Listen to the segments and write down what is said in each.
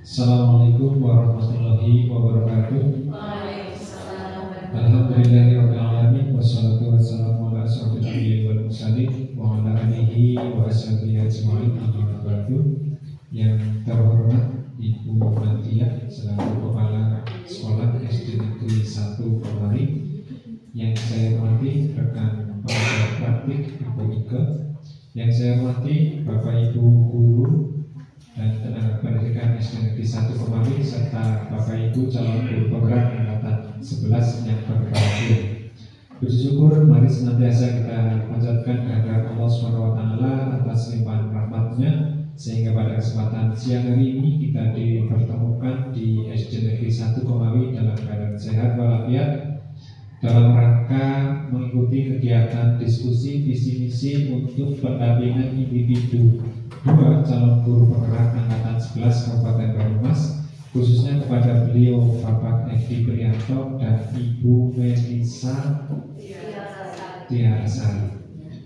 Assalamualaikum warahmatullahi wabarakatuh. Alhamdulillahirabbil alamin wassalatu wassalamu ala asyrofil anbiya'i wal mursalin wa ala alihi wa ashabihi ajma'in amma ba'du. Yang terhormat Ibu Nadia selaku Kepala Sekolah SD Negeri 1 Kemari, yang saya hormati rekan pengajar praktik Ibu Ike, yang saya hormati Bapak Ibu guru dan tenaga pendidikan SD Negeri 1 Kemari, serta Bapak Ibu calon guru penggerak angkatan 11 yang berbahagia. Puji syukur mari senantiasa kita panjatkan kehadirat Allah SWT atas limpahan rahmat-Nya, sehingga pada kesempatan siang hari ini kita dipertemukan di SD Negeri 1 Komawi dalam keadaan sehat walafiat, dalam rangka mengikuti kegiatan diskusi visi misi untuk pendampingan individu 2 calon guru penggerak angkatan 11 Kabupaten Banyumas, khususnya kepada beliau Bapak Edi Prianto dan Ibu Melisa Tiarasari.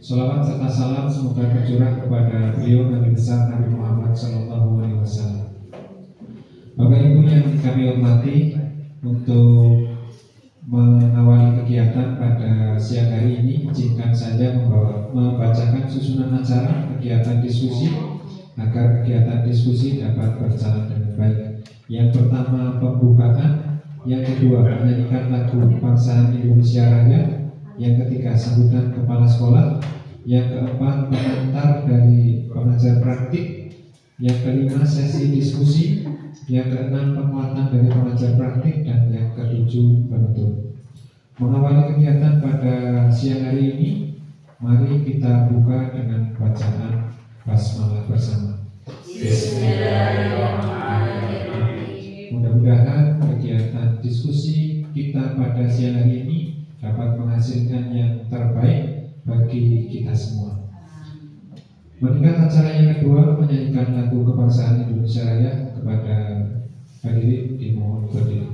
Sholawat serta salam semoga tercurah kepada beliau Nabi besar Nabi Muhammad SAW. Bapak Ibu yang kami hormati, untuk mengawali kegiatan pada siang hari ini, izinkan saja membacakan susunan acara kegiatan diskusi agar kegiatan diskusi dapat berjalan dengan baik. Yang pertama pembukaan, yang kedua menyanyikan lagu kebangsaan Indonesia Raya, yang ketiga sambutan kepala sekolah, yang keempat pengantar dari pengajar praktik, yang kelima sesi diskusi, yang keenam penguatan dari pengajar praktik, dan yang ketujuh penutup. Mengawali kegiatan pada siang hari ini, mari kita buka dengan bacaan basmalah bersama. Bismillahirrahmanirrahim. Mudah-mudahan kegiatan diskusi kita pada siang hari ini dapat menghasilkan yang terbaik bagi kita semua. Meningkat acara yang kedua, menyanyikan lagu kebangsaan Indonesia Raya. Kepada hadirin dimohon berdiri.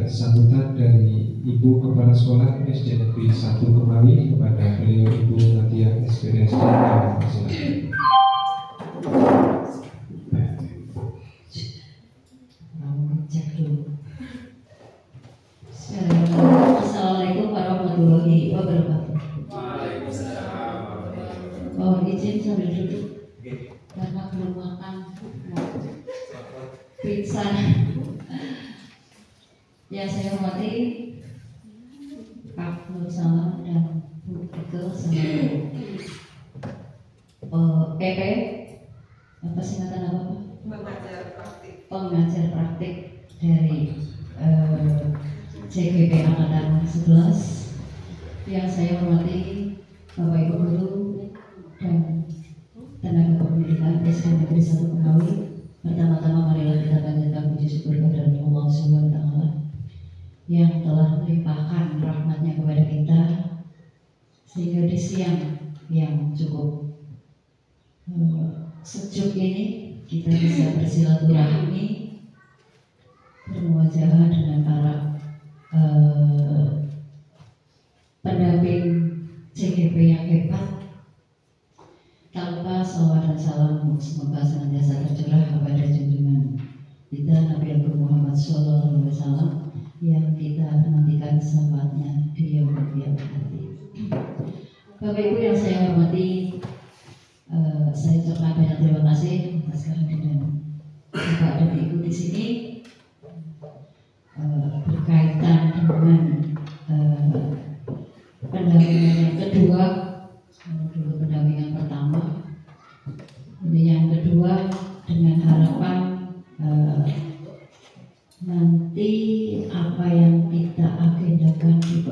Sambutan dari Ibu Kepala Sekolah SD Negeri 1 Kemari kepada beliau Ibu Nadia SPDSD. Assalamualaikum warahmatullahi wabarakatuh. Mohon izin sambil duduk karena belum makan pizza. Ya, saya hormati Pak Nur Salam dan Bu Ike selaku PP, apa singkatan apa Pak? Pengajar praktik dari CGP Angkatan 11 yang saya hormati Bapak Ibu Guru dan tenaga pendidikan SD Negeri 1 Ngawi. Pertama-tama marilah kita panjatkan puji syukur kepada Allah Subhanahu wa Ta'ala yang telah melimpahkan rahmatnya kepada kita sehingga di siang yang cukup sejuk ini kita bisa bersilaturahmi, bermuajalah dengan para pendamping CGP yang hebat. Tak lupa salawat dan salam semoga senantiasa tercurah kepada junjungan kita Nabi Muhammad SAW yang kita nantikan syafaatnya di yaumul qiyamah nanti. Bapak Ibu yang saya hormati, saya ucapkan banyak terima kasih atas kehadiran Bapak dan Ibu di sini berkaitan dengan pendampingan yang kedua. Dulu pendampingan pertama, ini yang kedua dengan harapan nanti apa yang kita agendakan di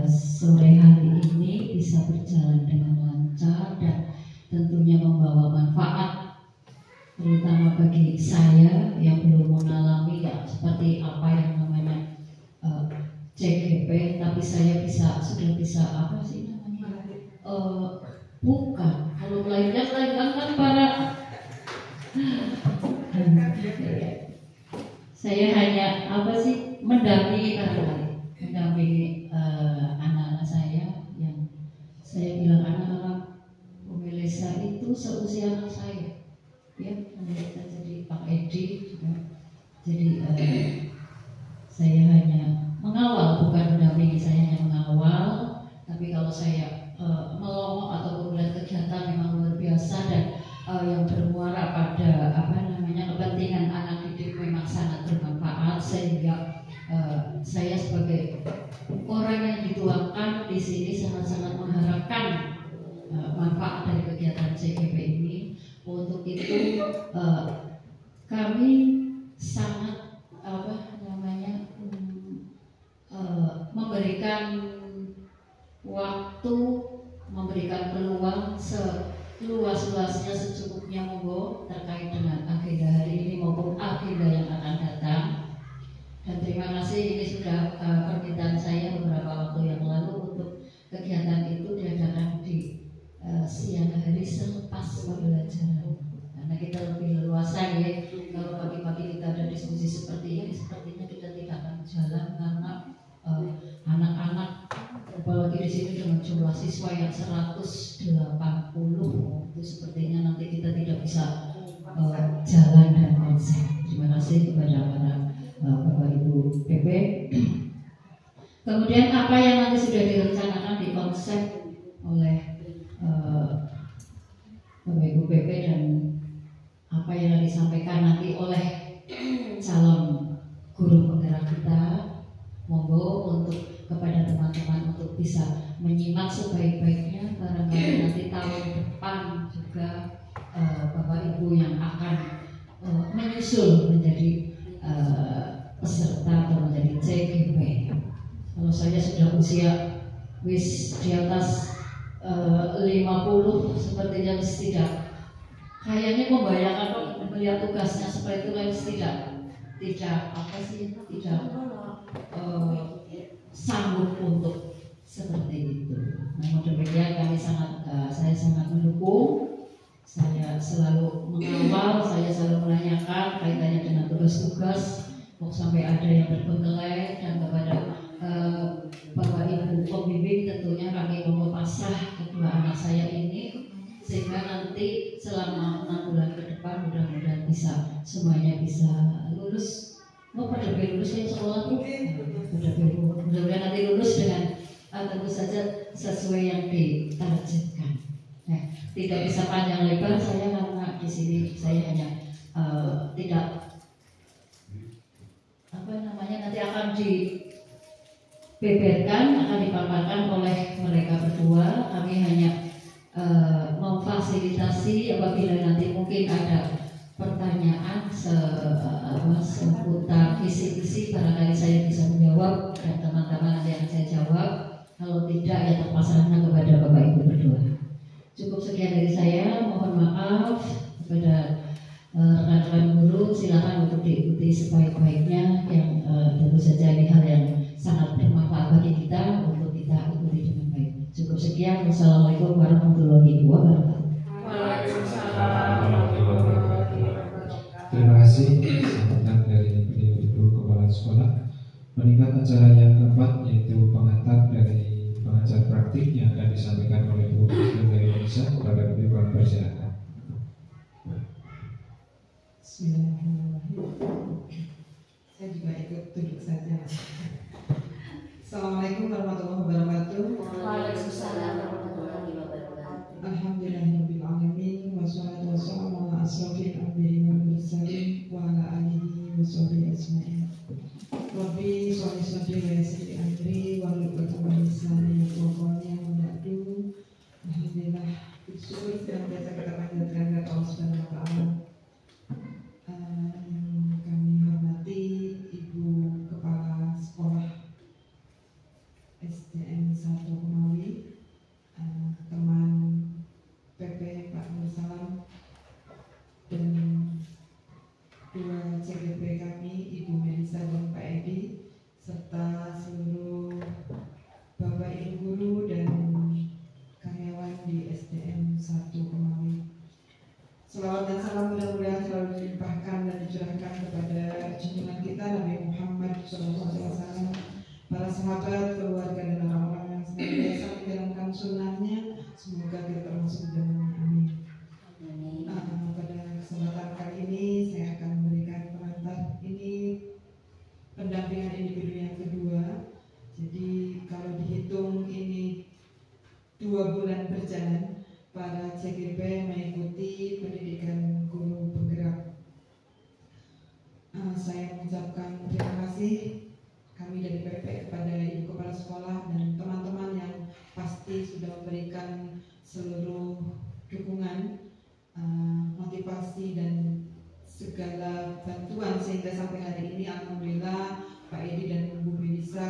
sore hari ini bisa berjalan dengan lancar dan tentunya membawa manfaat, terutama bagi saya yang belum mengalami ya seperti apa yang namanya CGP, tapi saya sudah bisa apa sih namanya bukan, kalau melainkan kan para saya hanya apa sih mendampingi anak-anak saya yang saya bilang anak-anak pemelesa itu seusia anak saya ya, kita jadi Pak Edi juga. Jadi saya hanya mengawal, bukan mendampingi, saya hanya mengawal. Tapi kalau saya melongok atau melihat kegiatan memang luar biasa dan yang bermuara pada kepentingan anak didik memang sangat bermanfaat, sehingga saya sebagai orang yang dituakan di sini sangat-sangat mengharapkan manfaat dari kegiatan CGP ini. Untuk itu kami sangat memberikan waktu, memberikan peluang seluas-luasnya, secukupnya monggo terkait dengan agenda hari ini maupun agenda yang akan datang. Dan terima kasih, ini sudah permintaan saya beberapa waktu yang lalu untuk kegiatan itu diadakan di siang hari selepas pembelajaran, karena kita lebih leluasa ya. Kalau pagi-pagi kita ada diskusi seperti ini, sepertinya kita tidak akan jalan karena anak-anak, apalagi di sini dengan jumlah siswa yang 180, itu sepertinya nanti kita tidak bisa jalan dan konsep. Terima kasih kepada para Bapak Ibu PP. Kemudian apa yang nanti sudah direncanakan di konsep oleh Bapak Ibu PP dan apa yang disampaikan nanti oleh calon guru penggerak kita, monggo untuk kepada teman-teman untuk bisa menyimak sebaik-baiknya. Barangkali nanti tahun depan juga Bapak Ibu yang akan menyusul menjadi peserta atau menjadi CGP. Kalau saya sudah usia di atas 50, sepertinya tidak, kayaknya membayangkan melihat tugasnya seperti itu tidak sanggup untuk seperti itu. Namun demikian saya sangat mendukung. Saya selalu mengawal, saya selalu menanyakan kaitannya dengan tugas-tugas, kok sampai ada yang terbengkelai, dan kepada Bapak Ibu pembimbing tentunya kami memupasah kedua anak saya ini sehingga nanti selama 6 bulan ke depan mudah-mudahan bisa semuanya bisa lulus. Pada lulus ya sekolah tuh, mudah-mudahan nanti lulus dengan tentu saja sesuai yang ditargetkan. Nah, tidak bisa panjang lebar saya karena di sini saya hanya tidak nanti akan dibeberkan, akan dipaparkan oleh mereka berdua. Kami hanya memfasilitasi apabila nanti mungkin ada pertanyaan seputar kisi-kisi, barangkali saya bisa menjawab dan teman-teman nanti yang saya jawab. Kalau tidak ya terpasrahnya kepada Bapak Ibu berdua. Cukup sekian dari saya. Mohon maaf kepada rekan-rekan guru. Silakan untuk diikuti sebaik-baiknya. Yang tentu saja ini hal yang sangat bermanfaat bagi kita untuk kita ikuti dengan baik. Cukup sekian. Wassalamualaikum warahmatullahi wabarakatuh. Terima kasih sambutan dari Ibu Kepala Sekolah. Meningkat acara yang keempat yaitu pengantar dari pengajar praktik yang akan disampaikan oleh Bu Guru dari Indonesia. Kepada beliau kami persilakan. Bismillahirrahmanirrahim. Saya juga ikut duduk saja. Assalamualaikum warahmatullahi wabarakatuh. Waalaikumsalam warahmatullahi wabarakatuh. Alhamdulillahirabbil alamin wassalatu wassalamu ala asrofil anbiya'i wal mursalin wa ala alihi washabihi ajmain. Rabbi sholli sadri wa yassir li amri wahlul 'uqdatam min lisani yafqahu qawli. Alhamdulillah, syukur dan biasa kita panjatkan kepada Allah Subhanahu wa taala. Yang kami hormati Ibu Kepala Sekolah SDN 1 Komawi, teman PP Pak Nur Salam, dan dua CGP kami Ibu Melisa dan Pak Edi, serta seluruh Bapak Ibu guru dan karyawan di SDN 1 Komawi. Selawat dan salam mudah-mudahan selalu dilimpahkan dan dicurahkan kepada junjungan kita Nabi Muhammad SAW, para sahabat, keluarga dan orang-orang yang senantiasa menjalankan sunnahnya. Semoga kita termasuk di dalamnya. Amin. Pada kesempatan kali ini saya akan memberikan pengantar. Ini pendampingan individu yang kedua. Jadi kalau dihitung ini 2 bulan berjalan, para CGP mengikuti pendidikan guru penggerak. Saya mengucapkan terima kasih kami dari PP kepada Ibu Kepala Sekolah dan teman-teman yang pasti sudah memberikan seluruh dukungan, motivasi dan segala bantuan sehingga sampai hari ini alhamdulillah Pak Edi dan Ibu Melisa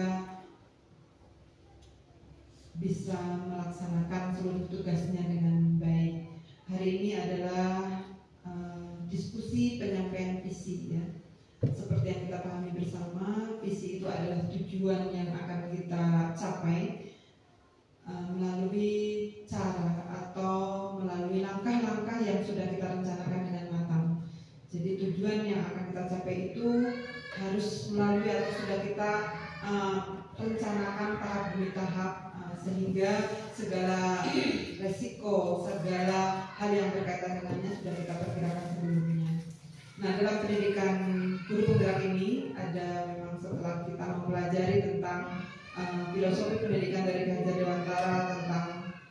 bisa melaksanakan seluruh tugasnya dengan baik. Hari ini adalah diskusi penyampaian visi, ya. Seperti yang kita pahami bersama, visi itu adalah tujuan yang akan kita capai melalui cara atau melalui langkah-langkah yang sudah kita rencanakan dengan matang. Jadi tujuan yang akan kita capai itu harus melalui atau sudah kita rencanakan tahap demi tahap, sehingga segala resiko, segala hal yang berkaitan dengannya sudah kita perkirakan sebelumnya. Nah, dalam pendidikan guru penggerak ini ada memang setelah kita mempelajari tentang filosofi pendidikan dari Ki Hajar Dewantara tentang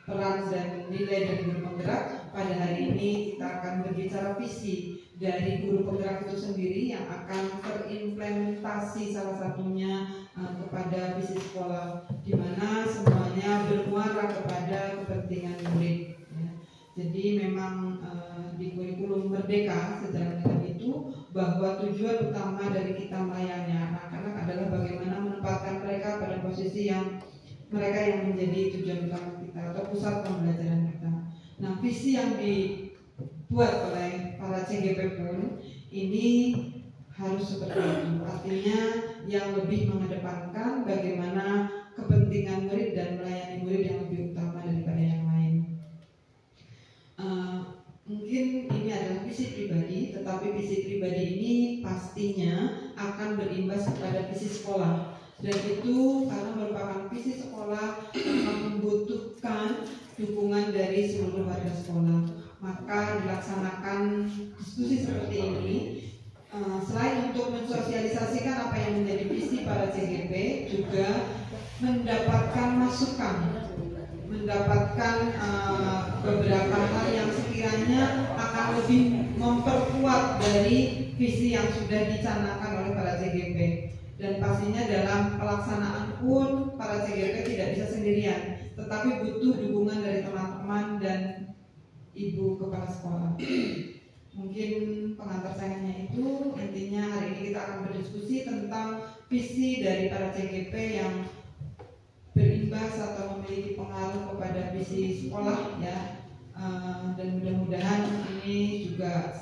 peran dan nilai dari guru penggerak, pada hari ini kita akan berbicara visi dari guru penggerak itu sendiri yang akan terimplementasi salah satunya kepada visi sekolah, di mana semuanya bermuara kepada kepentingan murid. Ya. Jadi memang di kurikulum Merdeka sejalan dengan itu bahwa tujuan utama dari kita melayani anak-anak adalah bagaimana menempatkan mereka pada posisi yang mereka yang menjadi tujuan utama kita atau pusat pembelajaran kita. Nah, visi yang dibuat oleh para CGP pun ini harus seperti itu. Artinya yang lebih mengedepankan bagaimana kepentingan murid dan melayani murid yang lebih utama daripada yang lain. Mungkin ini adalah visi pribadi, tetapi visi pribadi ini pastinya akan berimbas kepada visi sekolah. Dan itu karena merupakan visi sekolah yang membutuhkan dukungan dari seluruh warga sekolah. Maka dilaksanakan diskusi seperti ini. Selain untuk mensosialisasikan apa yang menjadi visi para CGP, juga mendapatkan masukan, mendapatkan beberapa hal yang sekiranya akan lebih memperkuat dari visi yang sudah dicanangkan oleh para CGP. Dan pastinya dalam pelaksanaan pun para CGP tidak bisa sendirian, tetapi butuh dukungan dari teman-teman dan ibu kepala sekolah. Mungkin pengantar saya hanya itu. Intinya hari ini kita akan berdiskusi tentang visi dari para CGP yang berimbas atau memiliki pengaruh kepada visi sekolah ya. Dan mudah-mudahan ini juga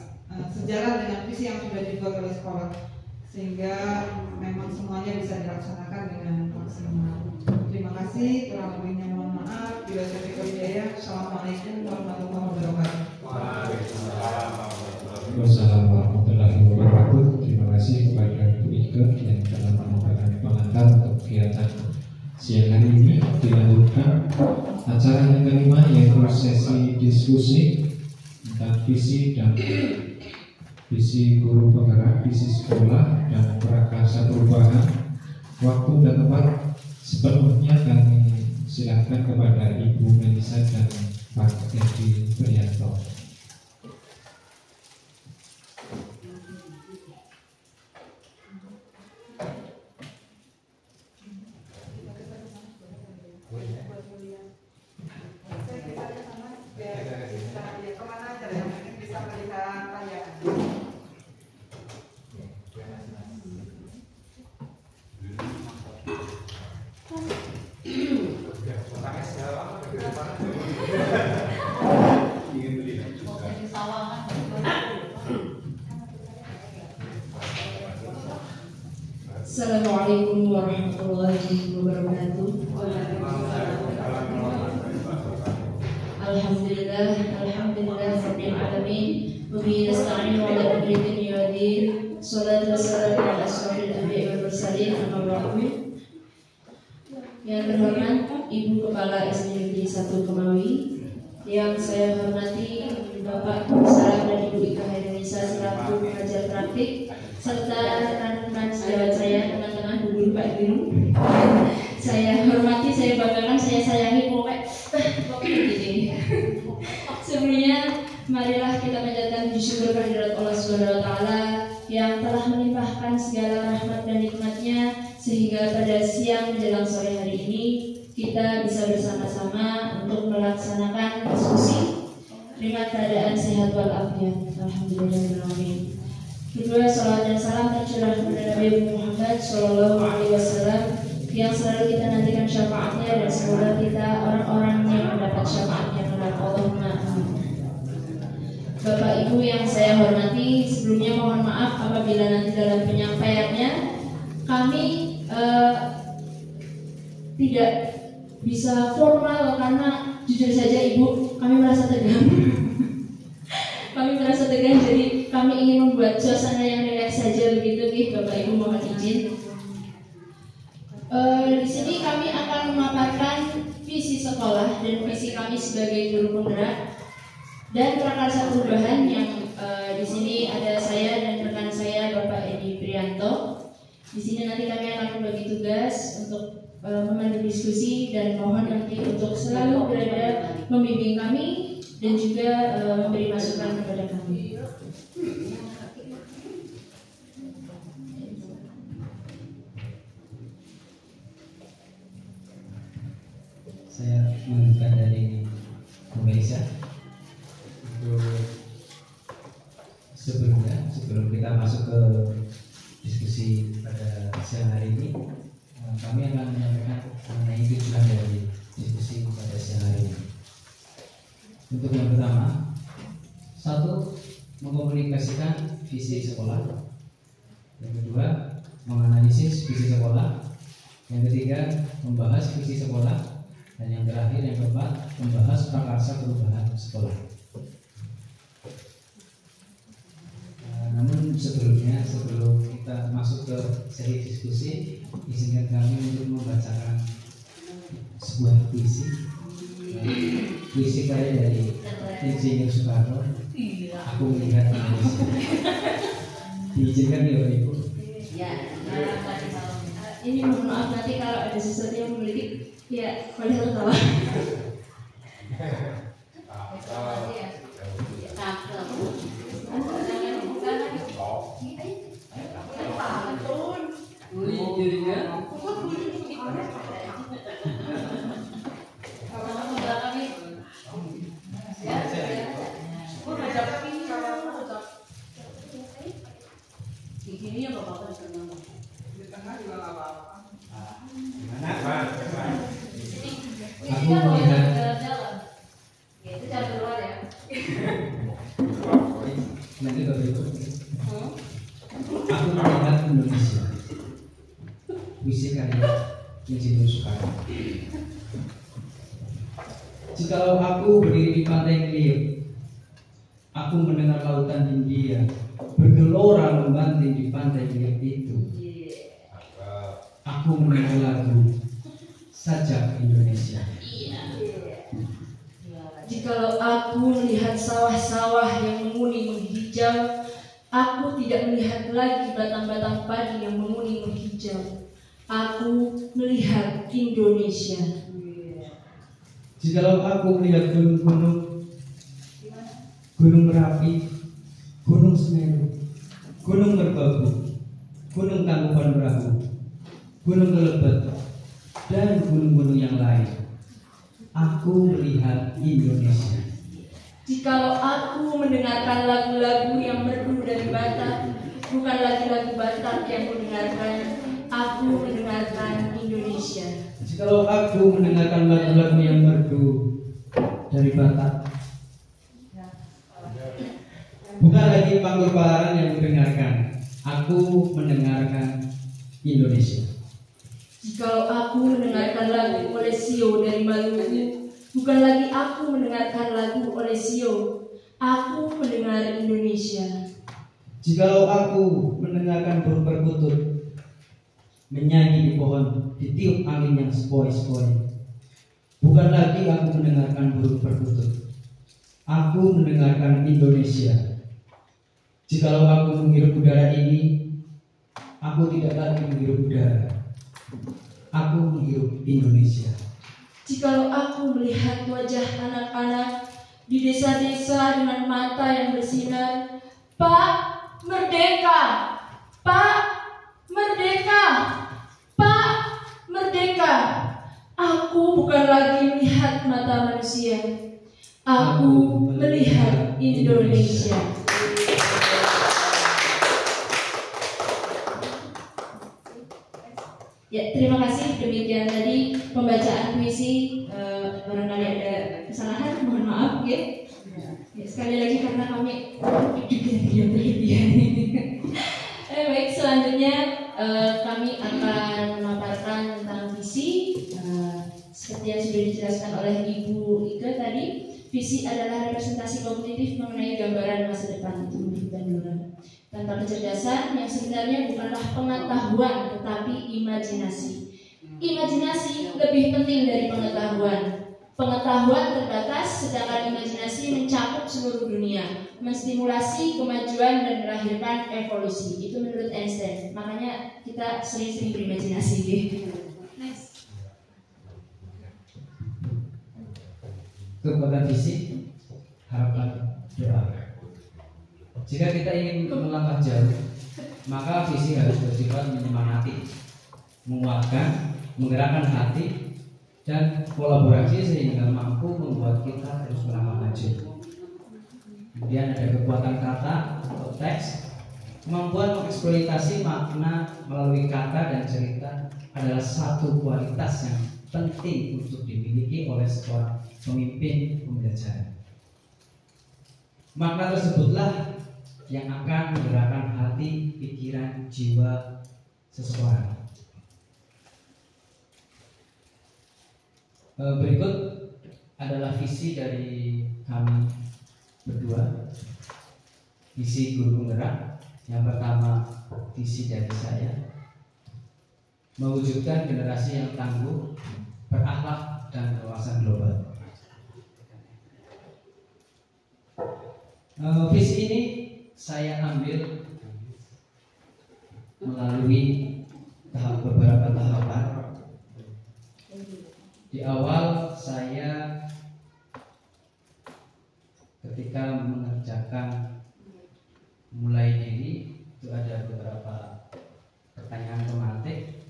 sejalan dengan visi yang sudah dibuat oleh sekolah, sehingga memang semuanya bisa dilaksanakan dengan maksimal. Terima kasih, kurang lebihnya mohon maaf. Bila saya hidayah. Assalamualaikum warahmatullahi wabarakatuh. Wassalamualaikum warahmatullahi wabarakatuh. Terima kasih kepada Bu Ike yang telah merupakan pengantar untuk kegiatan siang hari ini. Dilanjutkan acara yang kelima, yaitu sesi diskusi tentang visi dan visi guru penggerak, visi sekolah dan prakarsa perubahan. Waktu dan tempat sepenuhnya kami silakan kepada Ibu Melisa dan Pak Edi Prianto. Assalamualaikum warahmatullahi wabarakatuh. Alhamdulillah rabbil alamin. Wa bihi nasta'inu ala umuri dunya wa din. Shalatu wassalamu ala asyrofil anbiya'i wal mursalin, amma ba'du. Yang terhormat Ibu Kepala SD Negeri 1 Kemawi, yang saya hormati Bapak Salam dan Ibu Ika Hairunisa selaku pengajar praktik, serta rekan-rekan sejawat saya, teman-teman Bu Guru, Pak Guru. Saya hormati, saya banggakan, saya sayangi, pokoknya gini. Sebelumnya, marilah kita panjatkan puji syukur kehadirat Allah Subhanahu wa Ta'ala yang telah melimpahkan segala rahmat dan nikmatnya, sehingga pada siang menjelang sore hari ini kita bisa bersama-sama untuk melaksanakan diskusi dengan keadaan sehat walafiat. Alhamdulillahirrahmanirrahim. Kedua, salawat dan salam tercurah kepada Nabi Muhammad Sallallahu Alaihi Wasallam yang selalu kita nantikan syafaatnya, dan semoga kita orang-orang yang mendapat syafaatnya kelak. Allahumma amin. Bapak Ibu yang saya hormati, sebelumnya mohon maaf apabila nanti dalam penyampaiannya kami tidak bisa formal, karena jujur saja Ibu, kami merasa tegang. Kami merasa tegang, jadi kami ingin membuat suasana yang rileks saja begitu, nih Bapak Ibu, mohon izin. Di sini kami akan memaparkan visi sekolah dan visi kami sebagai guru penggerak dan prakarsa perubahan yang di sini ada saya dan rekan saya Bapak Edi Prianto. Di sini nanti kami akan membagi tugas untuk memandu diskusi, dan mohon nanti untuk selalu berada membimbing kami dan juga memberi masukan kepada kami. Saya melanjutkan dari Bu Melisa. Sebelum kita masuk ke diskusi pada siang hari ini, kami akan menyampaikan mengenai tujuan dari diskusi pada siang hari ini. Untuk yang pertama, satu, mengkomunikasikan visi sekolah. Yang kedua, menganalisis visi sekolah. Yang ketiga, membahas visi sekolah. Dan yang terakhir, yang keempat, membahas prakarsa perubahan sekolah. Namun sebelum kita masuk ke seri diskusi, izinkan kami untuk membacakan sebuah puisi. Puisi karya dari Insinyur Soekarno. Aku melihat Indonesia. Diizinkan ya Bapak Ibu? Ya, ini mohon maaf nanti kalau ada sesuatu yang mengelitik, ya boleh tertawa. Aku melihat jalan-jalan. Ya, itu cara keluar ya. nanti berikut. Aku melihat Indonesia. Puisi karya Insinyur Soekarno. Jikalau aku berdiri di pantai Kriuk, aku mendengar lautan Hindia bergelora membanting di pantai Kriuk itu. Aku mendengar lagu Sajak Indonesia. Jikalau aku melihat sawah-sawah yang menguning menghijau, aku tidak melihat lagi batang-batang padi yang menguning menghijau. Aku melihat Indonesia. Jikalau aku melihat gunung-gunung, Gunung Merapi, Gunung Semeru, Gunung Merbabu, Gunung Tangkuban Perahu, Gunung Kelebet, dan gunung-gunung yang lain, aku melihat Indonesia. Jikalau aku mendengarkan lagu-lagu yang merdu dari Batak, bukan lagi lagu Batak yang kudengarkan, aku mendengarkan Indonesia. Jikalau aku mendengarkan lagu-lagu yang merdu dari Batak, bukan lagi Panggur Palaran yang kudengarkan, aku mendengarkan Indonesia. Jikalau aku mendengarkan lagu Olesio dari Maluku, bukan lagi aku mendengarkan lagu Olesio, aku mendengar Indonesia. Jikalau aku mendengarkan burung perkutut menyanyi di pohon, ditiup angin yang sepoi-sepoi, bukan lagi aku mendengarkan burung perkutut, aku mendengarkan Indonesia. Jikalau aku menghirup udara ini, aku tidak lagi menghirup udara, aku menghirup Indonesia. Jikalau aku melihat wajah anak-anak di desa-desa dengan mata yang bersinar, Pak, merdeka! Pak, merdeka! Pak, merdeka! Aku bukan lagi melihat mata manusia, aku melihat Indonesia. Ya, terima kasih. Demikian tadi pembacaan puisi. Barangkali ada kesalahan, mohon maaf ya. Sekali lagi karena kami yang berlebihan. Baik, selanjutnya kami akan memaparkan tentang visi. Seperti yang sudah dijelaskan oleh Ibu Ika tadi, visi adalah representasi kognitif mengenai gambaran masa depan itu dan dulu. Tentang kecerdasan yang sebenarnya bukanlah pengetahuan tetapi imajinasi. Imajinasi lebih penting dari pengetahuan. Pengetahuan terbatas sedangkan imajinasi mencakup seluruh dunia, menstimulasi kemajuan dan melahirkan evolusi. Itu menurut Einstein. Makanya kita sering-sering berimajinasi gitu. Next. Kekuatan visi, harapan, doa. Jika kita ingin melangkah jauh, maka visi harus bersifat menyemangati, menguatkan, menggerakkan hati, dan kolaborasi sehingga mampu membuat kita terus melangkah maju. Kemudian ada kekuatan kata atau teks, kemampuan mengeksploitasi makna melalui kata dan cerita adalah satu kualitas yang penting untuk dimiliki oleh seorang pemimpin pembelajaran. Makna tersebutlah yang akan menggerakkan hati, pikiran, jiwa seseorang. Berikut adalah visi dari kami berdua. Visi Guru Penggerak. Yang pertama, visi dari saya, mewujudkan generasi yang tangguh, berakhlak dan berwawasan global. Visi ini saya ambil melalui beberapa tahapan. Di awal saya ketika mengerjakan mulai diri itu ada beberapa pertanyaan tematik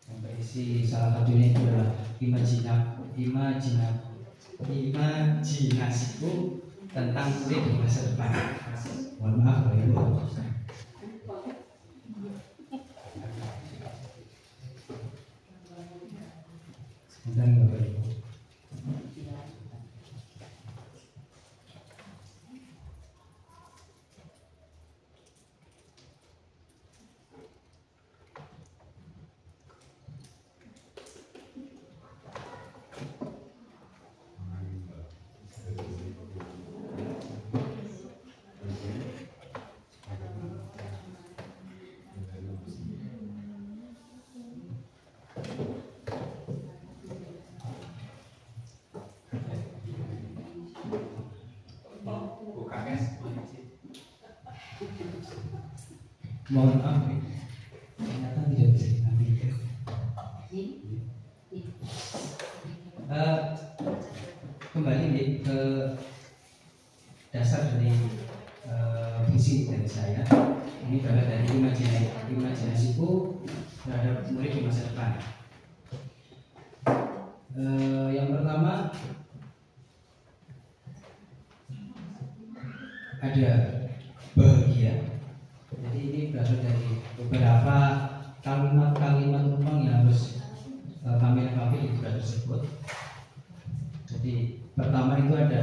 yang berisi, salah satunya itu adalah imajinasiku tentang kulit di masa depan. Mohon maaf Bapak Ibu. Sebentar Bapak Ibu. mohon maaf ternyata tidak bisa ditampilkan. Kembali nih ke dasar dari visi dari saya. Ini berasal dari imajinasiku terhadap murid di masa depan. Yang pertama ada bahagia. Jadi ini berasal dari beberapa kalimat-kalimat umum yang harus kami lengkapi di buku tersebut. Jadi pertama itu ada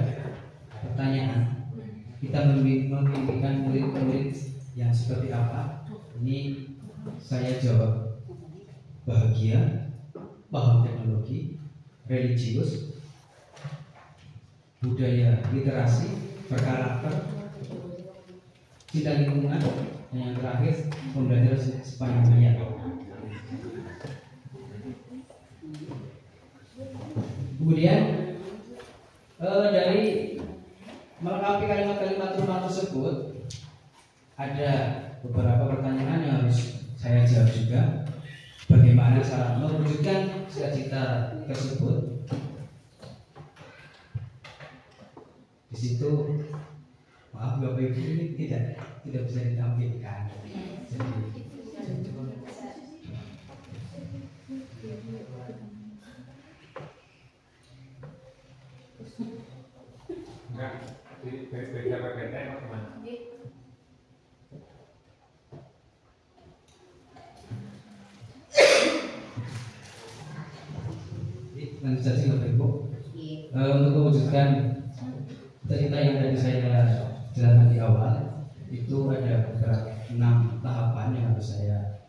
pertanyaan, kita memimpikan murid-murid yang seperti apa? Ini saya jawab bahagia, paham teknologi, religius, budaya, literasi, berkarakter, cinta lingkungan, dan yang terakhir pembelajaran sepanjang hayat. Kemudian dari melengkapi kalimat-kalimat rumah tersebut ada beberapa pertanyaan yang harus saya jawab juga. Bagaimana cara mewujudkan cita-cita tersebut? Di situ maaf Bapak Ibu ini tidak bisa ditampilkan. Jadi enggak beda bagian tema kemana? Nanti saja Bapak Ibu untuk mewujudkan cerita yang tadi saya jelaskan di awal itu ada beberapa 6 tahapan yang harus saya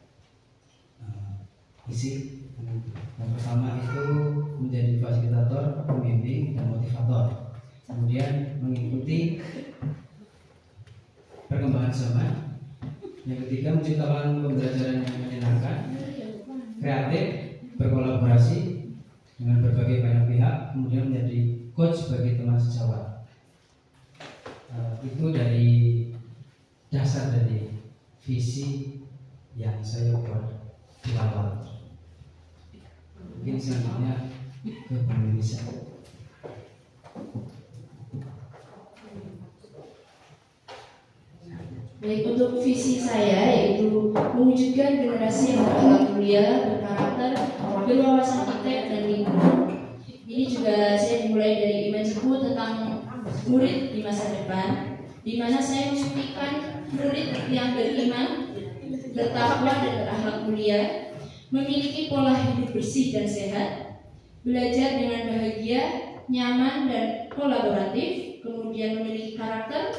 isi. Yang pertama itu menjadi fasilitator, pembimbing, dan motivator. Kemudian mengikuti perkembangan zaman. Yang ketiga menciptakan pembelajaran yang menyenangkan, kreatif, berkolaborasi dengan berbagai banyak pihak, kemudian menjadi coach bagi teman sejawat. Itu dari dasar dari visi yang saya buat di awal. Mungkin selanjutnya ke Bang Indonesia. Baik, untuk visi saya yaitu mewujudkan generasi yang berakhlak mulia, berkarakter, berwawasan etiket dan lingkungan. Ini juga saya dimulai dari imajiku tentang murid di masa depan, di mana saya memimpikan murid yang beriman, bertakwa dan berakhlak mulia, memiliki pola hidup bersih dan sehat, belajar dengan bahagia, nyaman dan kolaboratif, kemudian memiliki karakter,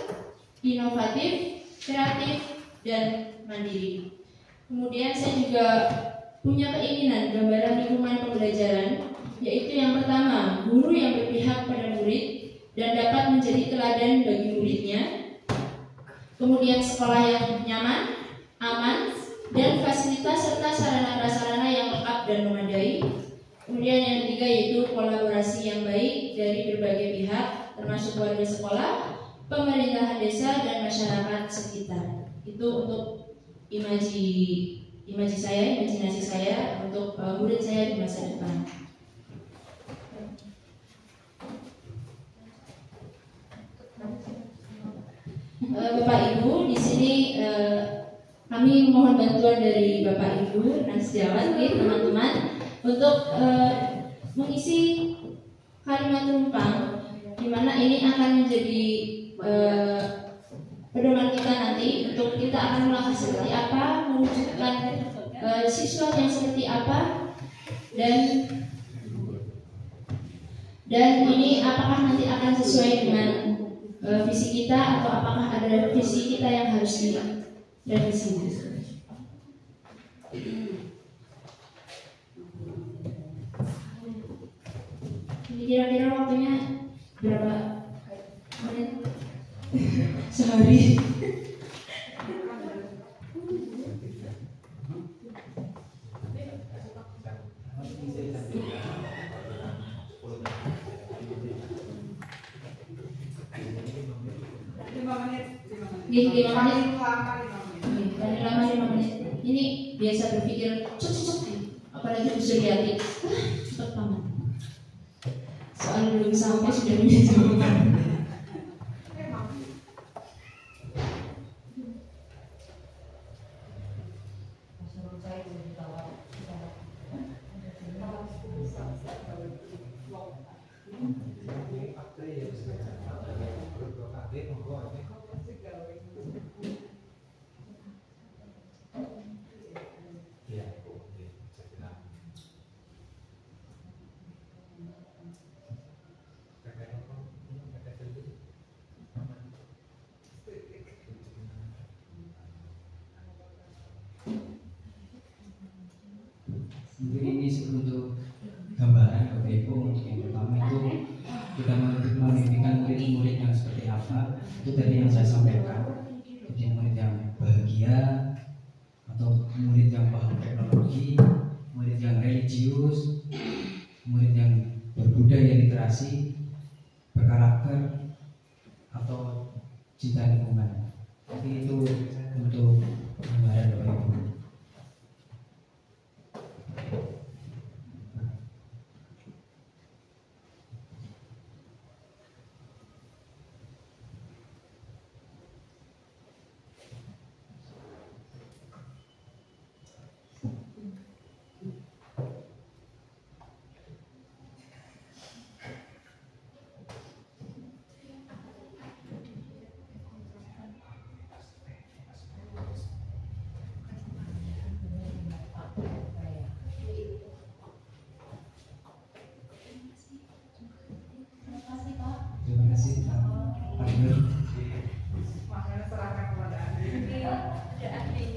inovatif, kreatif, dan mandiri. Kemudian saya juga punya keinginan gambaran lingkungan pembelajaran, yaitu yang pertama, guru yang berpihak pada murid dan dapat menjadi teladan bagi muridnya. Kemudian sekolah yang nyaman, aman, dan fasilitas serta sarana-prasarana yang lengkap dan memadai. Kemudian yang ketiga yaitu kolaborasi yang baik dari berbagai pihak, termasuk warga sekolah, pemerintahan desa, dan masyarakat sekitar. Itu untuk imajinasi saya untuk murid saya di masa depan. Bapak Ibu, di sini kami mohon bantuan dari Bapak Ibu dan sejawat, teman-teman, untuk mengisi kalimat tumpang, di mana ini akan menjadi pedoman kita nanti untuk kita akan melangkah seperti apa, mewujudkan siswa yang seperti apa, dan ini apakah nanti akan sesuai dengan visi kita atau apakah ada visi kita yang harus direvisi. Jadi kira-kira waktunya berapa menit? Sehari. Lima menit. 5 menit. Paling lama. drama 5 menit. Ini biasa berpikir cocok, apalagi Suryati, cepat paman. Soal belum sampai sudah punya jawaban. Mungkin ini untuk gambaran Bapak Ibu. Untuk yang pertama itu kita memimpikan murid-murid yang seperti apa. Itu tadi yang saya sampaikan. Jadi murid yang bahagia, atau murid yang paham teknologi, murid yang religius, murid yang berbudaya, literasi, berkarakter, atau cinta lingkungan. Jadi itu untuk gambaran Bapak Ibu. Terima kasih Pak Nur. Makanya serahkan kepada Andi.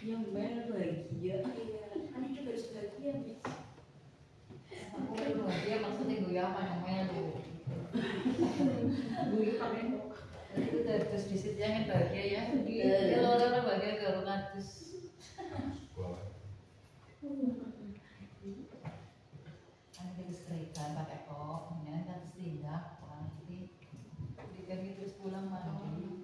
Yang benar bahagia. Anda juga harus bahagia, Miss. Aku bahagia maksudnya gue apa namanya tuh? Gue apa itu terus di situ yang bahagia ya. Kalau orang bahagia kalau ngatus. Anda terus cerita pakai kok, kemudian terus tindak, nanti dikasih terus pulang mandi.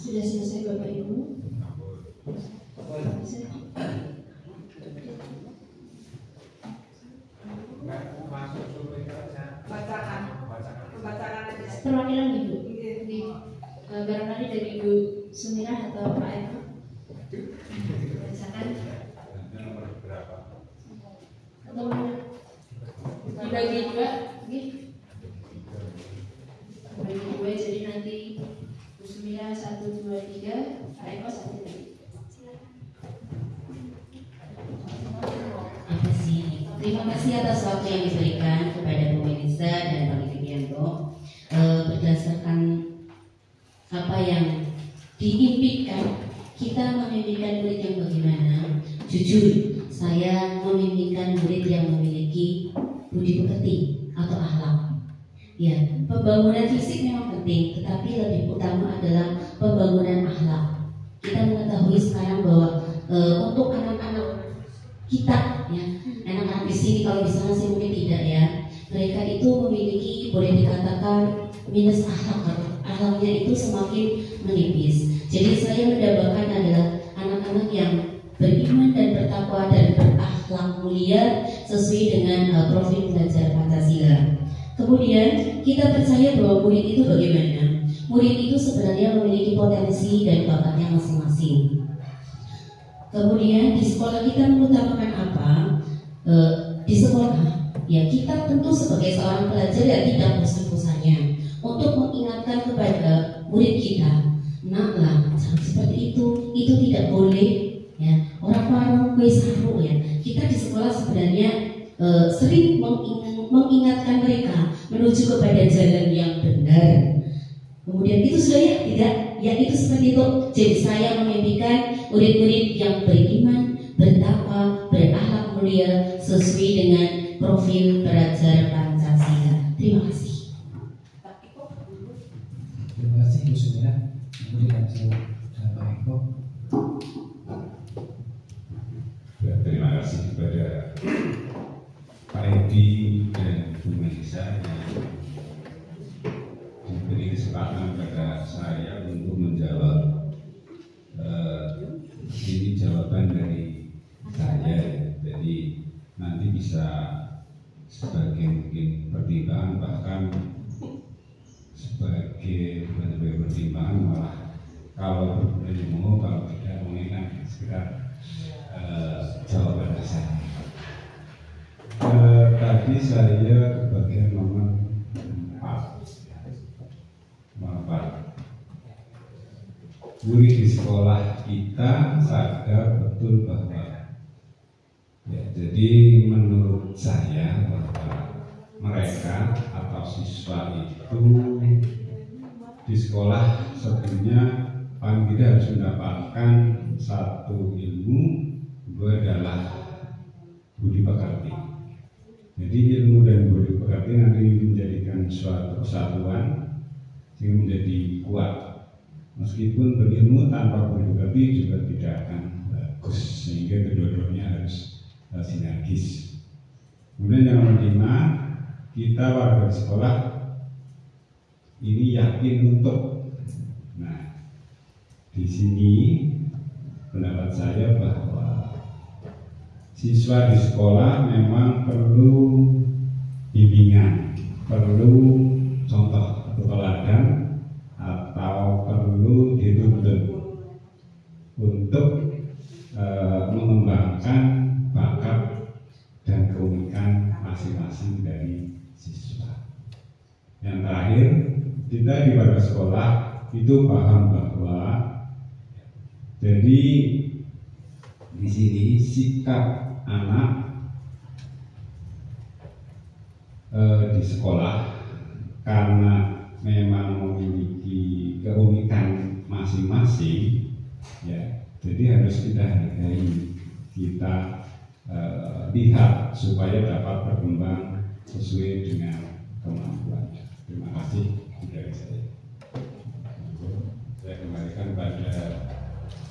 Sudah selesai Bapak Ibu? Perwakilan Ibu barangkali dari Ibu Sumirah atau Pak Eko. Misalkan atau dibagi dua, bagi dua, jadi nanti Bu Sumirah 1, 2, 3, Pak Eko 1, 3. Terima kasih atas waktu yang diberikan kepada Bu Melisa dan Pak Widianto. Berdasarkan apa yang diimpikan, kita memimpikan murid yang bagaimana? Jujur, saya memimpikan murid yang memiliki budi pekerti atau akhlak. Ya, pembangunan fisik memang penting, tetapi lebih utama adalah pembangunan akhlak. Kita mengetahui sekarang bahwa untuk anak-anak kita, ya, anak-anak di sini, kalau di sana sih mungkin tidak ya, mereka itu memiliki, boleh dikatakan minus akhlak, akhlaknya itu semakin menipis. Jadi saya mendambakan adalah anak-anak yang beriman dan bertakwa dan berakhlak mulia sesuai dengan profil belajar Pancasila. Kemudian kita percaya bahwa murid itu bagaimana? Murid itu sebenarnya memiliki potensi dan bakatnya masing-masing. Kemudian di sekolah kita mengutamakan apa? Di sekolah, ya kita tentu sebagai seorang pelajar ya tidak bosan-bosannya untuk mengingatkan kepada murid kita, naklah jangan seperti itu tidak boleh, ya orang kue saru ya. Kita di sekolah sebenarnya sering mengingatkan mereka menuju kepada jalan yang benar. Kemudian itu sudah ya tidak, ya itu seperti itu. Jadi saya memimpikan murid-murid yang beriman, bertakwa, berakhlak mulia sesuai dengan profil belajar Pancasila. Terima kasih. Terima kasih Bu Sumirah. Kemudian langsung Pak Eko. Ya, terima kasih kepada Pak Edi dan Bu Melisa yang diberi kesempatan kepada saya untuk menjawab. Ini jawaban dari saya, jadi nanti bisa sebagai mungkin pertimbangan, bahkan sebagai pertimbangan, malah kalau bertemu, kalau tidak mengingat sekitar jawaban dari saya. Tadi saya bagian nomor 4. Murid di sekolah kita sadar betul bahwa ya, jadi menurut saya bahwa mereka atau siswa itu di sekolah sebenarnya paling tidak harus mendapatkan satu ilmu, dua adalah budi pekerti. Jadi ilmu dan budi pekerti nanti menjadikan suatu kesatuan sehingga menjadi kuat. Meskipun berilmu tanpa budi pekerti juga tidak akan bagus, sehingga kedua-duanya harus sinergis. Kemudian yang nomor 5, kita warga di sekolah ini yakin untuk. Nah, di sini pendapat saya bahwa siswa di sekolah memang perlu bimbingan, perlu contoh atau teladan, atau perlu dituntun untuk mengembangkan bakat dan keunikan masing-masing dari siswa. Yang terakhir, kita di pada sekolah itu paham bahwa jadi di sini sikap anak di sekolah karena memang memiliki keunikan masing-masing, ya, jadi harus kita hargai, kita lihat supaya dapat berkembang sesuai dengan kemampuannya. Terima kasih dari saya. Saya kembalikan pada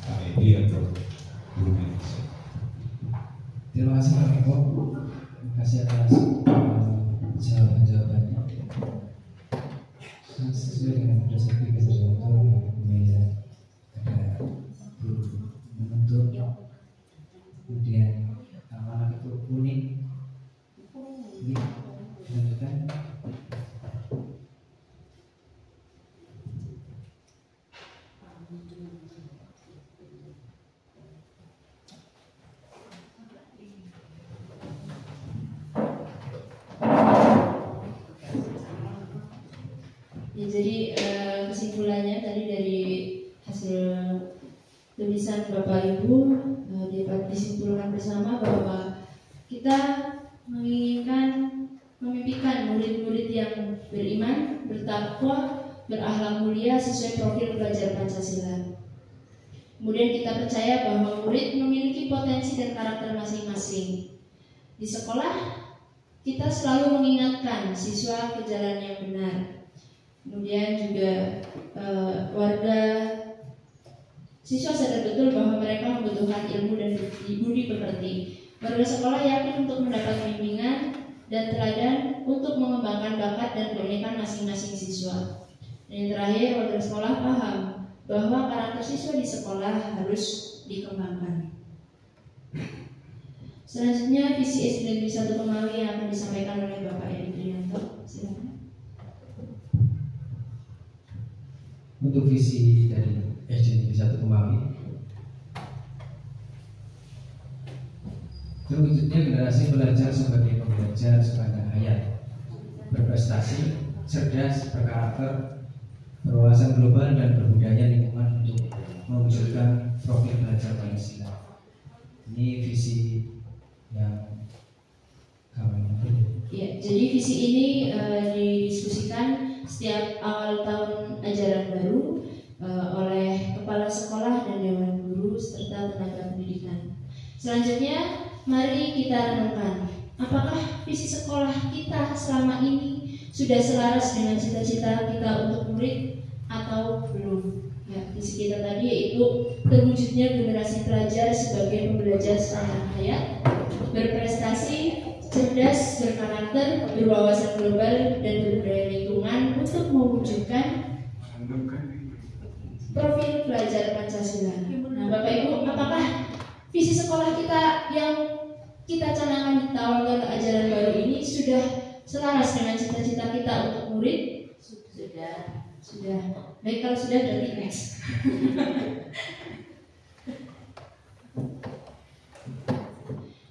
Pak Edi atau Bu Mensa. Terima kasih Pak Eko. Terima kasih atas jawaban-jawabannya. Sesuai dengan filosofi kesejahteraan yang ada guru menuntut, kemudian anak itu unik, dilanjutkan. Ya, jadi kesimpulannya tadi dari hasil tulisan Bapak Ibu dapat disimpulkan bersama bahwa kita menginginkan memimpikan murid-murid yang beriman, bertakwa, berakhlak mulia sesuai profil pelajar Pancasila. Kemudian kita percaya bahwa murid memiliki potensi dan karakter masing-masing. Di sekolah kita selalu mengingatkan siswa ke jalan yang benar. Kemudian juga warga siswa sadar betul bahwa mereka membutuhkan ilmu dan budi pekerti. Warga sekolah yakin untuk mendapat bimbingan dan teladan untuk mengembangkan bakat dan keunikan masing-masing siswa. Dan yang terakhir, warga sekolah paham bahwa karakter siswa di sekolah harus dikembangkan. Selanjutnya visi SD Negeri 1 Kemawi yang akan disampaikan oleh Bapak Edi Trianto. Silakan. Untuk visi dari SD Negeri 1 Kemawi, terwujudnya generasi belajar sebagai pembelajar sepanjang hayat, berprestasi, cerdas, berkarakter, berwawasan global dan berbudaya lingkungan untuk mewujudkan profil belajar Pancasila. Ini visi yang kami ambil. Ya, jadi visi ini didiskusikan setiap awal tahun ajaran baru oleh kepala sekolah dan dewan guru serta tenaga pendidikan. Selanjutnya, mari kita renungkan, apakah visi sekolah kita selama ini sudah selaras dengan cita-cita kita untuk murid atau belum? Ya, visi kita tadi yaitu terwujudnya generasi pelajar sebagai pembelajar sepanjang hayat, berprestasi, cerdas, berkarakter, berwawasan global dan berbudaya lingkungan untuk mewujudkan profil pelajar Pancasila. Nah, Bapak Ibu, apakah visi sekolah kita yang kita canangkan di tahun ajaran baru ini sudah selaras dengan cita-cita kita untuk murid? Sudah. Baik, kalau sudah berarti next.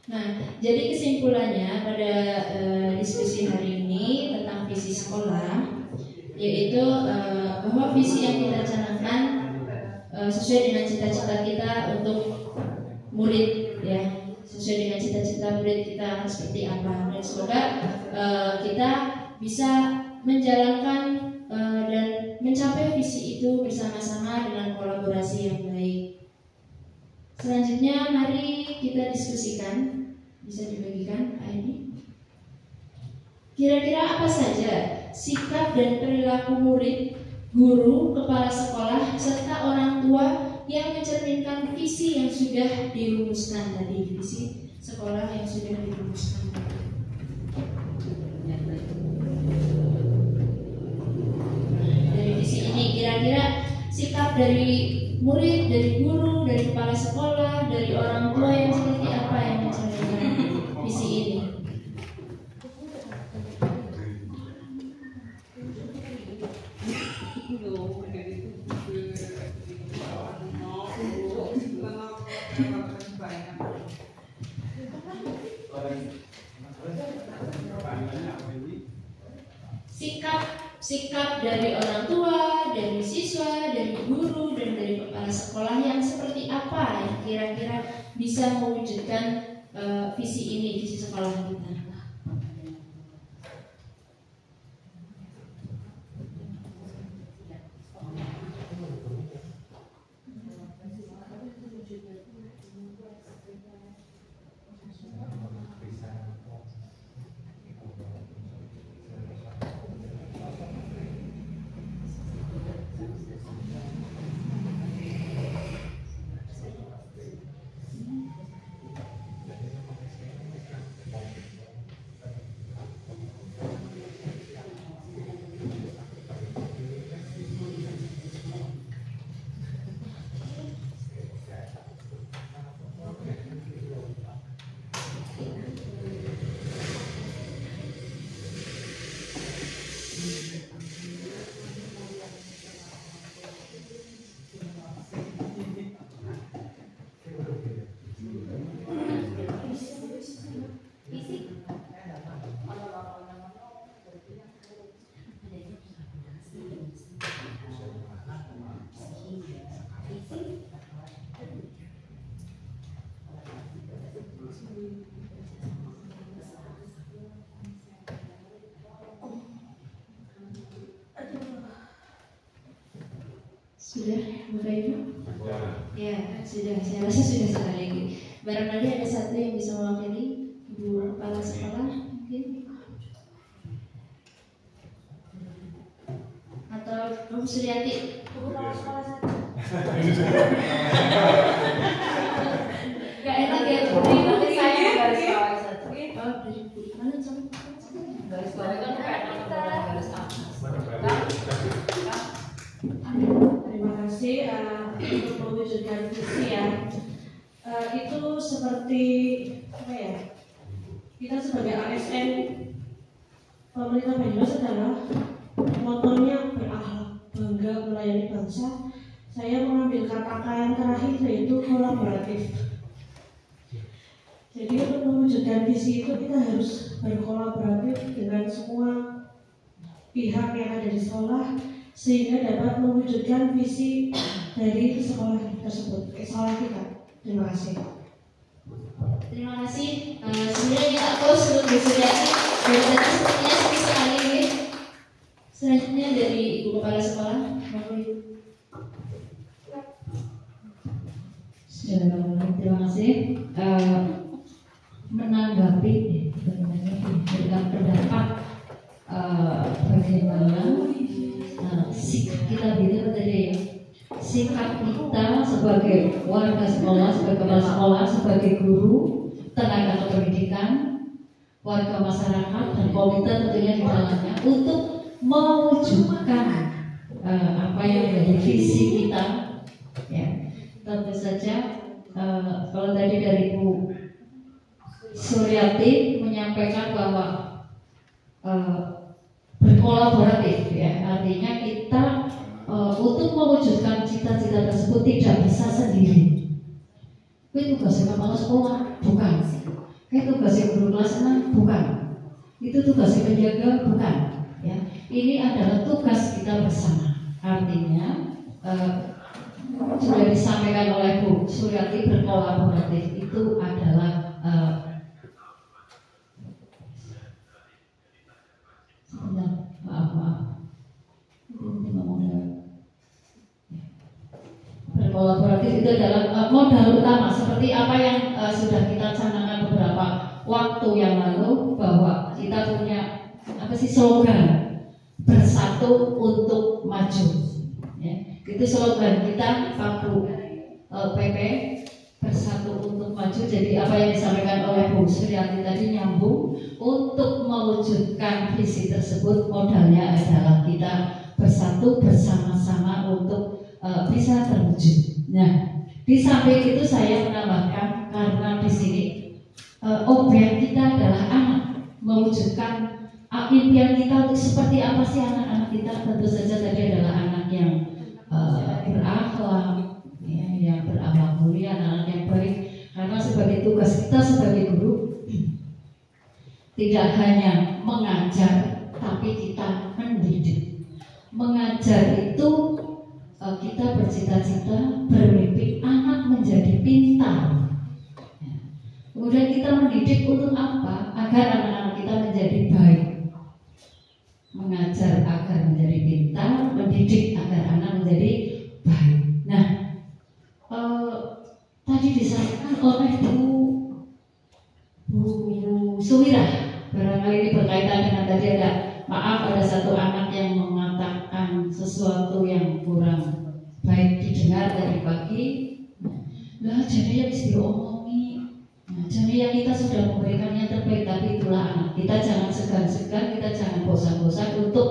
Nah, jadi kesimpulannya pada diskusi hari ini tentang visi sekolah, yaitu bahwa visi yang kita canangkan sesuai dengan cita-cita kita untuk murid, ya, sesuai dengan cita-cita murid kita seperti apa. Dan semoga kita bisa menjalankan dan mencapai visi itu bersama-sama dengan kolaborasi yang baik. Selanjutnya, mari kita diskusikan. Bisa dibagikan ini. Kira-kira apa saja sikap dan perilaku murid, guru, kepala sekolah, serta orang tua yang mencerminkan visi yang sudah dirumuskan tadi, visi sekolah yang sudah dirumuskan tadi. sikap dari murid, dari guru, dari kepala sekolah, dari orang tua yang seperti apa yang menjalankan visi ini? Sikap dari orang tua, dari siswa, dari guru, dan dari kepala sekolah yang seperti apa yang kira-kira bisa mewujudkan visi ini, visi sekolah kita. Sudah, Bapak Ibu? Ya, sudah. Saya rasa sudah sekali. Barangkali ada satu yang bisa mewakili Ibu Kepala Sekolah, mungkin? Atau Ibu Suryati? Ibu Kepala Sekolah satu. Gak enak ya, terima kasih saya garis bawah satu. Oh, dari mana sama? Garis bawah kan kayak garis atas. Terima kasih untuk mewujudkan visi ya. Itu seperti apa ya? Kita sebagai ASN pemerintah Banyumas adalah motonya berakhlak, bangga melayani bangsa. Saya mengambil kata yang terakhir yaitu kolaboratif. Jadi untuk mewujudkan visi itu kita harus berkolaboratif dengan semua pihak yang ada di sekolah, sehingga dapat mewujudkan visi dari sekolah tersebut, sekolah kita. Terima kasih. Terima kasih. Sebenarnya kita close untuk Bu Suryati. Dan tadi sepertinya sepi sekali ini. Selanjutnya dari Ibu Kepala Sekolah, Bapak Ibu. Terima kasih. Menanggapi memberikan pendapat bagaimana sikap kita tadi, sikap kita sebagai warga sekolah, sebagai kepala sekolah, sebagai guru, tenaga kependidikan, warga masyarakat dan komite tentunya di dalamnya untuk mewujudkan apa yang menjadi visi kita. Ya, tentu saja kalau tadi dari Bu Suryati menyampaikan bahwa berkolaboratif, ya, artinya kita untuk mewujudkan cita-cita tersebut tidak bisa sendiri. Itu tugasnya kepala sekolah, bukan. Itu tugasnya guru kelas 6, bukan. Itu tugasnya penjaga, bukan. Ya, ini adalah tugas kita bersama. Artinya sudah disampaikan oleh Bu Suryati, berkolaboratif itu adalah berkolaboratif itu adalah modal utama, seperti apa yang sudah kita canangkan beberapa waktu yang lalu, bahwa kita punya slogan bersatu untuk maju, ya. Itu slogan kita Paku PP, bersatu untuk maju. Jadi apa yang disampaikan oleh Bu Suryati tadi nyambung. Untuk mewujudkan visi tersebut modalnya adalah kita bersatu bersama-sama untuk bisa terwujud. Nah, di samping itu saya menambahkan karena di sini objek kita adalah anak, mewujudkan impian kita untuk seperti apa sih anak-anak kita. Tentu saja tadi adalah anak yang berakhlak, ya, yang berakhlak mulia, anak yang baik. Karena sebagai tugas kita sebagai guru tidak hanya mengajar, tapi kita mendidik. Mengajar itu kita bercita-cita, bermimpi anak menjadi pintar. Kemudian kita mendidik untuk apa? Agar anak-anak kita menjadi baik. Mengajar agar menjadi pintar, mendidik agar anak menjadi baik. Nah, tadi disampaikan oleh Bu Suwirah, barangkali ini berkaitan dengan tadi ada satu anak yang mengatakan sesuatu yang kurang baik didengar dari pagi. Lah jadi yang bisa diomongi. Nah, jadi yang kita sudah memberikan yang terbaik, tapi itulah anak. Kita jangan segan-segan, kita jangan bosan-bosan untuk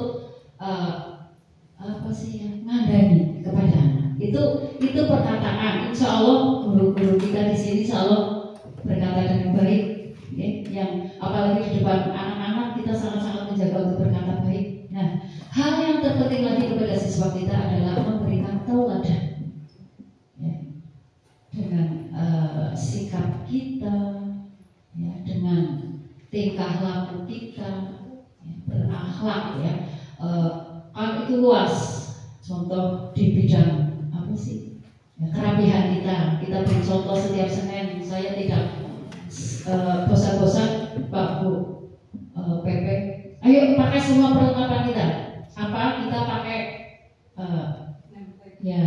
ngandani kepada anak. Itu perkataan. Insya Allah guru-guru kita di sini insya Allah berkata dengan baik. Yang apalagi di depan anak-anak kita sangat-sangat menjaga untuk berkata baik. Nah, hal yang terpenting lagi kepada siswa kita adalah memberikan tauladan, ya, dengan sikap kita, ya, dengan tingkah laku kita, ya, berakhlak, ya. Kan itu luas. Contoh di bidang apa sih? Ya, kerapihan kita beri contoh setiap Senin. Saya tidak bosan-bosan Pak Bu PP, ayo pakai semua perlengkapan kita. Apa kita pakai ya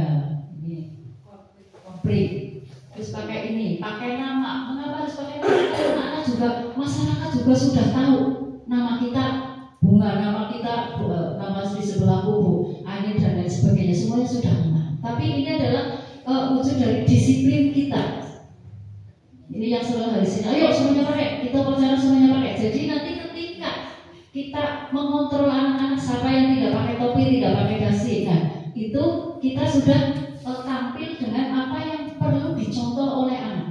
ini komplit, terus pakai ini, pakai nama. Mengapa harus pakai nama? Karena juga masyarakat juga sudah tahu nama kita Bunga, nama kita nama di sebelah Bu Ani dan lain sebagainya, semuanya sudah kenal. Tapi ini adalah wujud dari disiplin kita. Ini yang selalu hari sini, ayo semuanya pakai, kita pelajaran semuanya pakai. Jadi nanti ketika kita mengontrol anak-anak siapa yang tidak pakai topi, tidak pakai dasi, nah itu kita sudah tampil dengan apa yang perlu dicontoh oleh anak.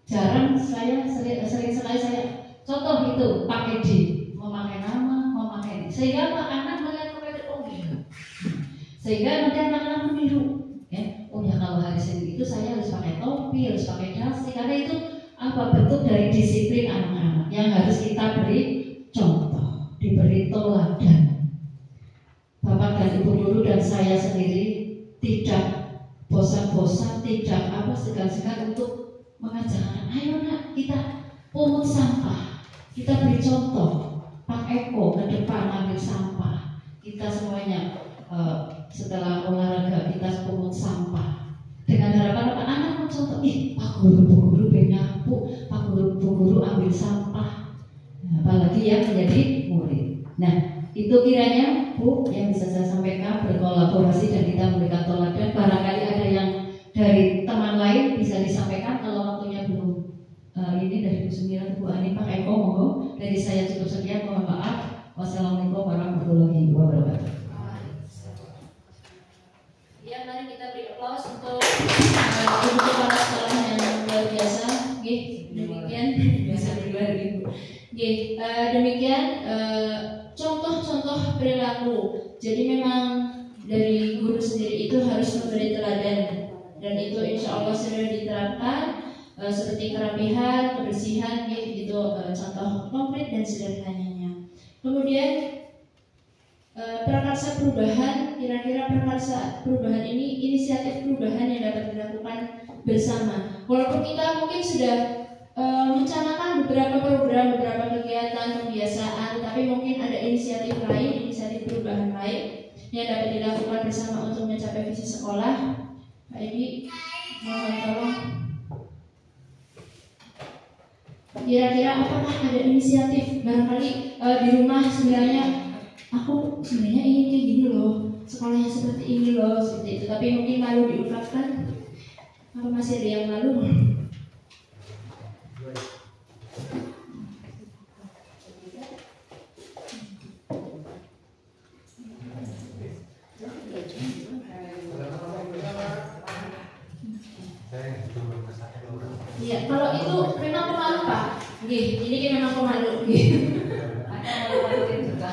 Jarang saya sering sekali saya contoh itu pakai D, memakai nama, memakai D, sehingga anak melihat oh iya, sehingga nanti anak-anak meniru. Oh ya, kalau hari Senin itu saya harus pakai topi, harus pakai dasi, karena itu apa bentuk dari disiplin anak-anak yang harus kita beri contoh, diberi teladan. Bapak dan Ibu guru dan saya sendiri tidak bosan-bosan, tidak segan-segan untuk mengajak anak. Ayo nak, kita pungut sampah, kita beri contoh. Pak Eko ke depan ambil sampah, kita semuanya setelah olahraga kita pungut sampah dengan harapan apa? Anak mencontoh, Pak guru nyapu, Pak guru ambil sampah. Nah, apalagi yang menjadi murid. Nah, itu kiranya Bu yang bisa saya sampaikan, berkolaborasi dan kita memberikan teladan. Barangkali ada yang dari teman lain bisa disampaikan. Kalau waktunya belum ini dari Bu Sumirah, Bu Ani, Pak Eko, monggo. Dari saya cukup sekian, mohon maaf. Wassalamualaikum warahmatullahi wabarakatuh. Ya, mari kita beri aplaus untuk kepala sekolah yang luar biasa. Demikian biasa berdua Ibu. Demikian contoh-contoh perilaku. Jadi memang dari guru sendiri itu harus memberi teladan, dan itu insya Allah sudah diterapkan seperti kerapihan, kebersihan, itu contoh konkret dan sederhananya. Kemudian prakarsa perubahan, kira-kira prakarsa perubahan ini inisiatif perubahan yang dapat dilakukan bersama. Walaupun kita mungkin sudah mencanangkan beberapa program, beberapa kegiatan pembiasaan, tapi mungkin ada inisiatif lain, inisiatif perubahan lain yang dapat dilakukan bersama untuk mencapai visi sekolah. Pak Edi, mohon tolong. Kira-kira apakah ada inisiatif? Barangkali di rumah sebenarnya aku sebenarnya ingin kayak gini loh, sekolahnya seperti ini loh, seperti itu. Tapi mungkin malu diungkapkan. Apa masih ada yang malu? Ini kan memang pemalu. Ada malu-maluin juga.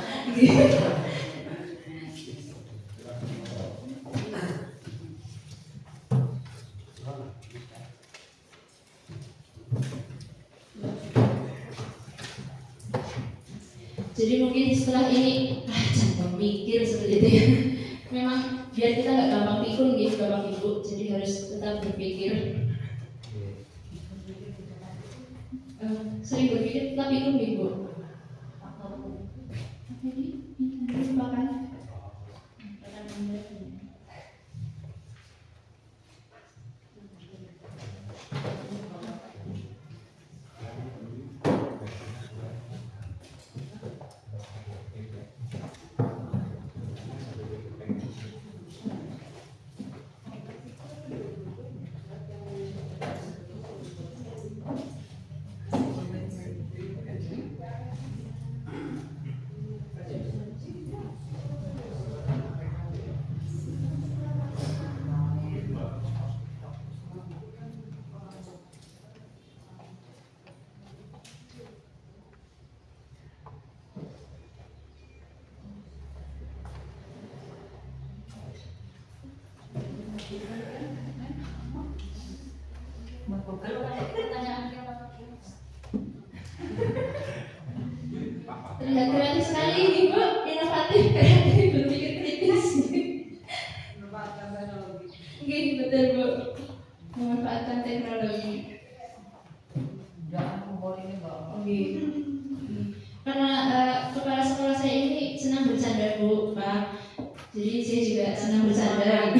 Jadi mungkin setelah ini jangan mikir seperti itu ya. Memang biar kita nggak gampang pikun gitu, gampang ibu. Jadi harus tetap berpikir. Sering berpikir tetap pikun ibu. Jadi lupakan. Terlihat kreatif sekali ini Bu, inovatif, kreatif, berpikir kritis. Oke, betul Bu, memanfaatkan teknologi. Oke. Karena kepala sekolah saya ini senang bercanda Bu, Pak. Jadi saya juga senang bercanda.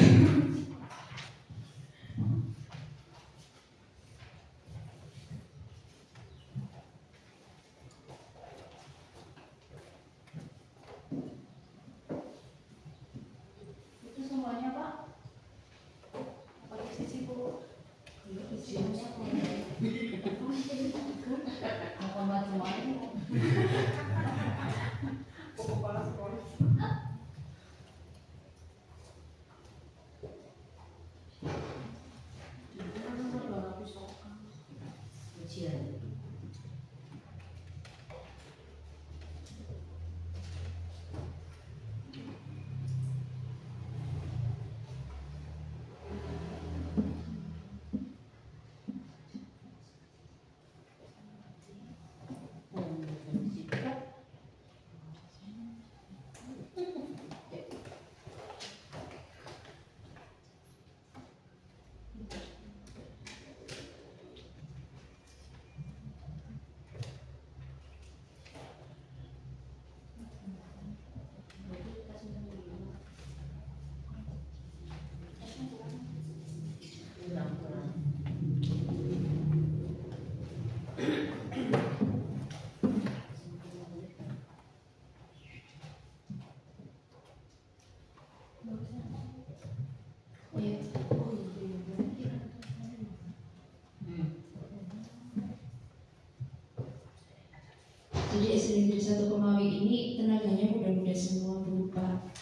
Jadi SD Negeri 1 Komawi ini tenaganya muda-muda semua berupa,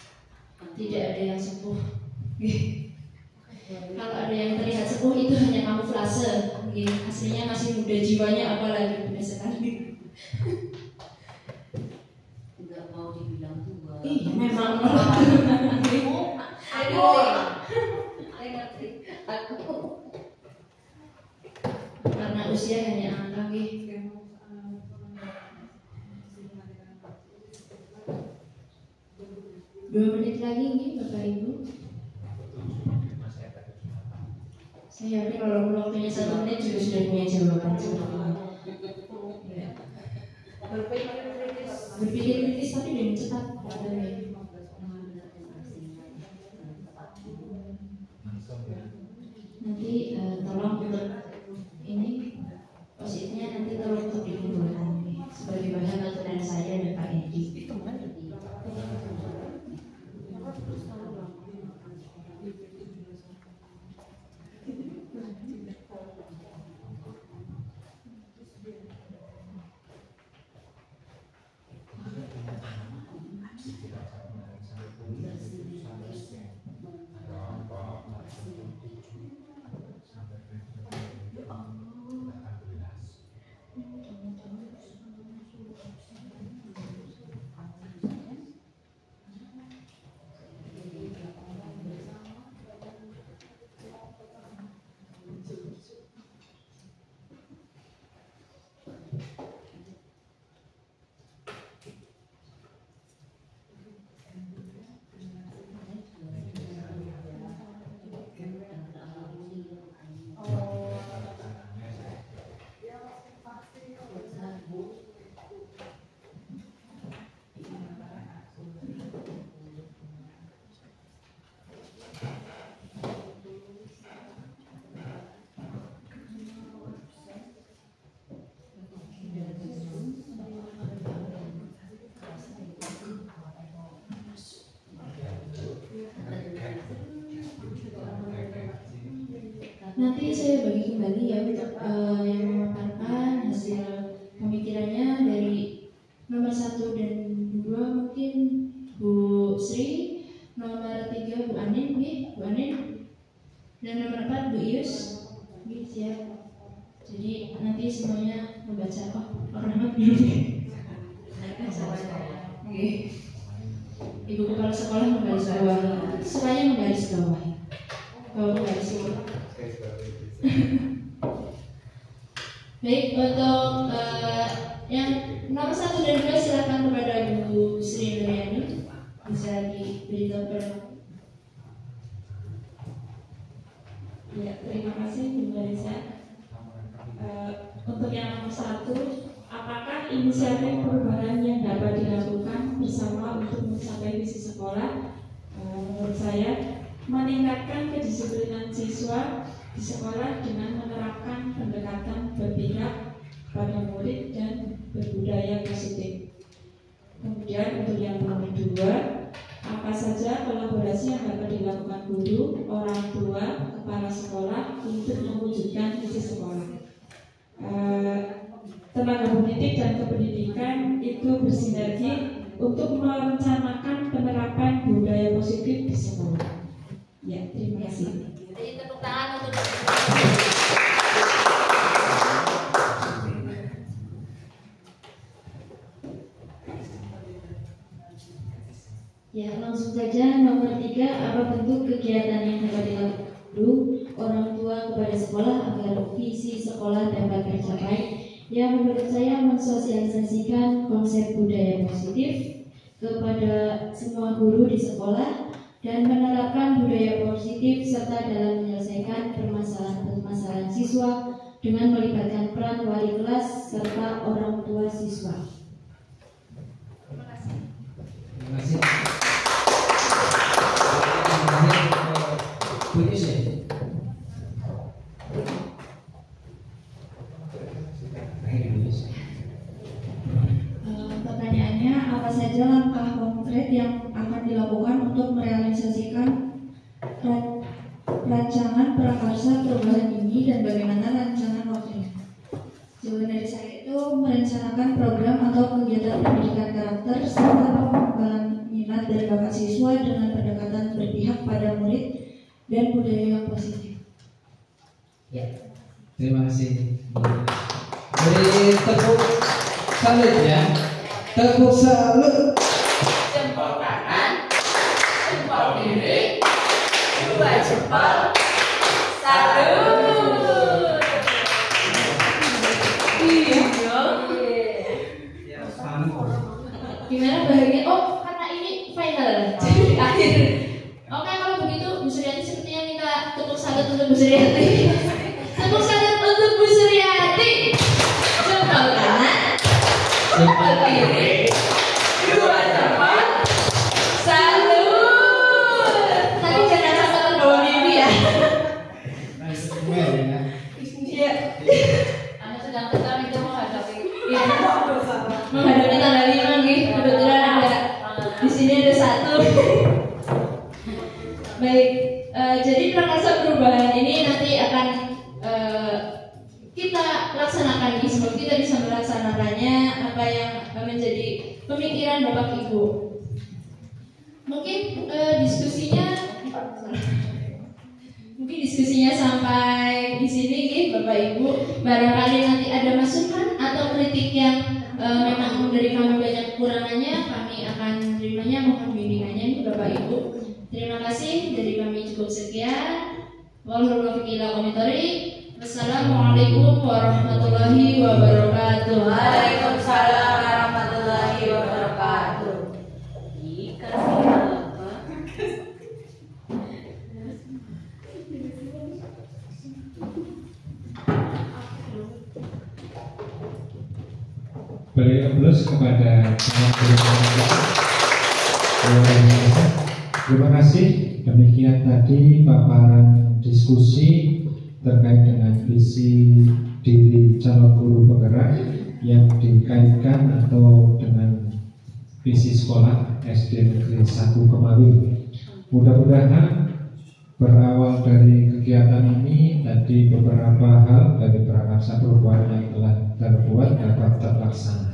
tidak ada yang sepuh. Kalau ada yang terlihat sepuh itu hanya kamuflase, aslinya masih muda, jiwanya apalagi muda sekali. Tidak mau dibilang tua. Memang. Karena usia hanya angka. 2 menit lagi nih Bapak Ibu. Saya yakin kalau waktunya 1 menit juga sudah punya jawaban. Berpikir kritis tapi dengan cepat. Nanti tolong untuk ini positnya nanti tolong untuk dikumpulkan sebagai bahan latihan saya dan Pak Edi. Nanti saya bagi kembali ya untuk yang memaparkan hasil pemikirannya dari nomor 1 dan 2 mungkin Bu Sri, nomor 3 Bu Anin, Bu Anin, dan nomor 4 Bu Ius. Siap. Jadi nanti semuanya membaca orang dulu. Ibu kepala sekolah menggaris bawah, semuanya menggaris bawah. Kalau menggaris bawah. Baik, untuk yang nomor 1 dan 2 silakan kepada Bu Sri Nuryani, bisa diberitahu. Ya, terima kasih Bu Marisa. Untuk yang nomor 1, apakah inisiatif perubahan yang dapat dilakukan bersama untuk mencapai visi sekolah? Menurut saya, meningkatkan kedisiplinan siswa di sekolah dengan menerapkan pendekatan berpihak pada murid dan berbudaya positif. Kemudian untuk yang nomor 2, apa saja kolaborasi yang dapat dilakukan guru, orang tua, kepala sekolah untuk mewujudkan visi sekolah. Tenaga pendidik dan kependidikan itu bersinergi untuk merencanakan penerapan budaya positif di sekolah. Ya, terima kasih. Jadi tepuk tangan untuk ya, langsung saja nomor 3, apa bentuk kegiatan yang dapat dilakukan orang tua kepada sekolah agar visi sekolah dapat tercapai? Ya, menurut saya mensosialisasikan konsep budaya positif kepada semua guru di sekolah dan menerapkan budaya positif serta dalam menyelesaikan permasalahan siswa dengan melibatkan peran wali kelas serta orang tua siswa. Terima kasih. Terima kasih. Bu Yus ya? Pertanyaannya, apa saja langkah konkret yang akan dilakukan untuk merealisasikan rancangan prakarsa perubahan ini dan bagaimana rancangan waktunya? Jawaban dari saya itu merencanakan program atau kegiatan pendidikan karakter serta pengembangan minat dari bakat siswa dengan pendekatan berpihak pada murid dan budaya yang positif. Ya, terima kasih. Beri tepuk salut ya. Tepuk salut. Jempol kanan, jempol kiri, 2 jempol, salut. Gimana bahagia? Oh, karena ini final, jadi akhir. Oke, kalau begitu Bu Suryati sepertinya minta tepuk salut untuk Bu Suryati. Tepuk salut untuk Bu Suryati. Jempol kanan, jempol kiri, 2 jempol, salut. Tapi jangan sampai terbawa mimpi ya. Iya. Anda sedang tekan itu menghadapi. Iya. Menghadapi tanggal 5 nih. Kebetulan ada di sini ada 1. Baik. Jadi prakarsa perubahan ini nanti akan kita laksanakan di semoga kita bisa melaksanakannya apa yang menjadi pemikiran Bapak Ibu. Mungkin diskusinya sampai di sini nih Bapak Ibu. Barangkali nanti ada masukan atau kritik yang memang dari kami banyak kekurangannya, kami akan menerimanya, mohon bimbingannya nih Bapak Ibu. Terima kasih, dari kami cukup sekian. Wassalamualaikum warahmatullahi wabarakatuh. Waalaikumsalam warahmatullahi wabarakatuh. Beri aplaus kepada teman-teman luar biasa. Terima kasih. Demikian tadi paparan diskusi terkait dengan visi diri calon guru penggerak yang dikaitkan atau dengan visi sekolah SD Negeri 1 Kemaru. Mudah-mudahan berawal dari kegiatan ini tadi beberapa hal dari prakarsa perubahan yang telah terbuat dapat terlaksana.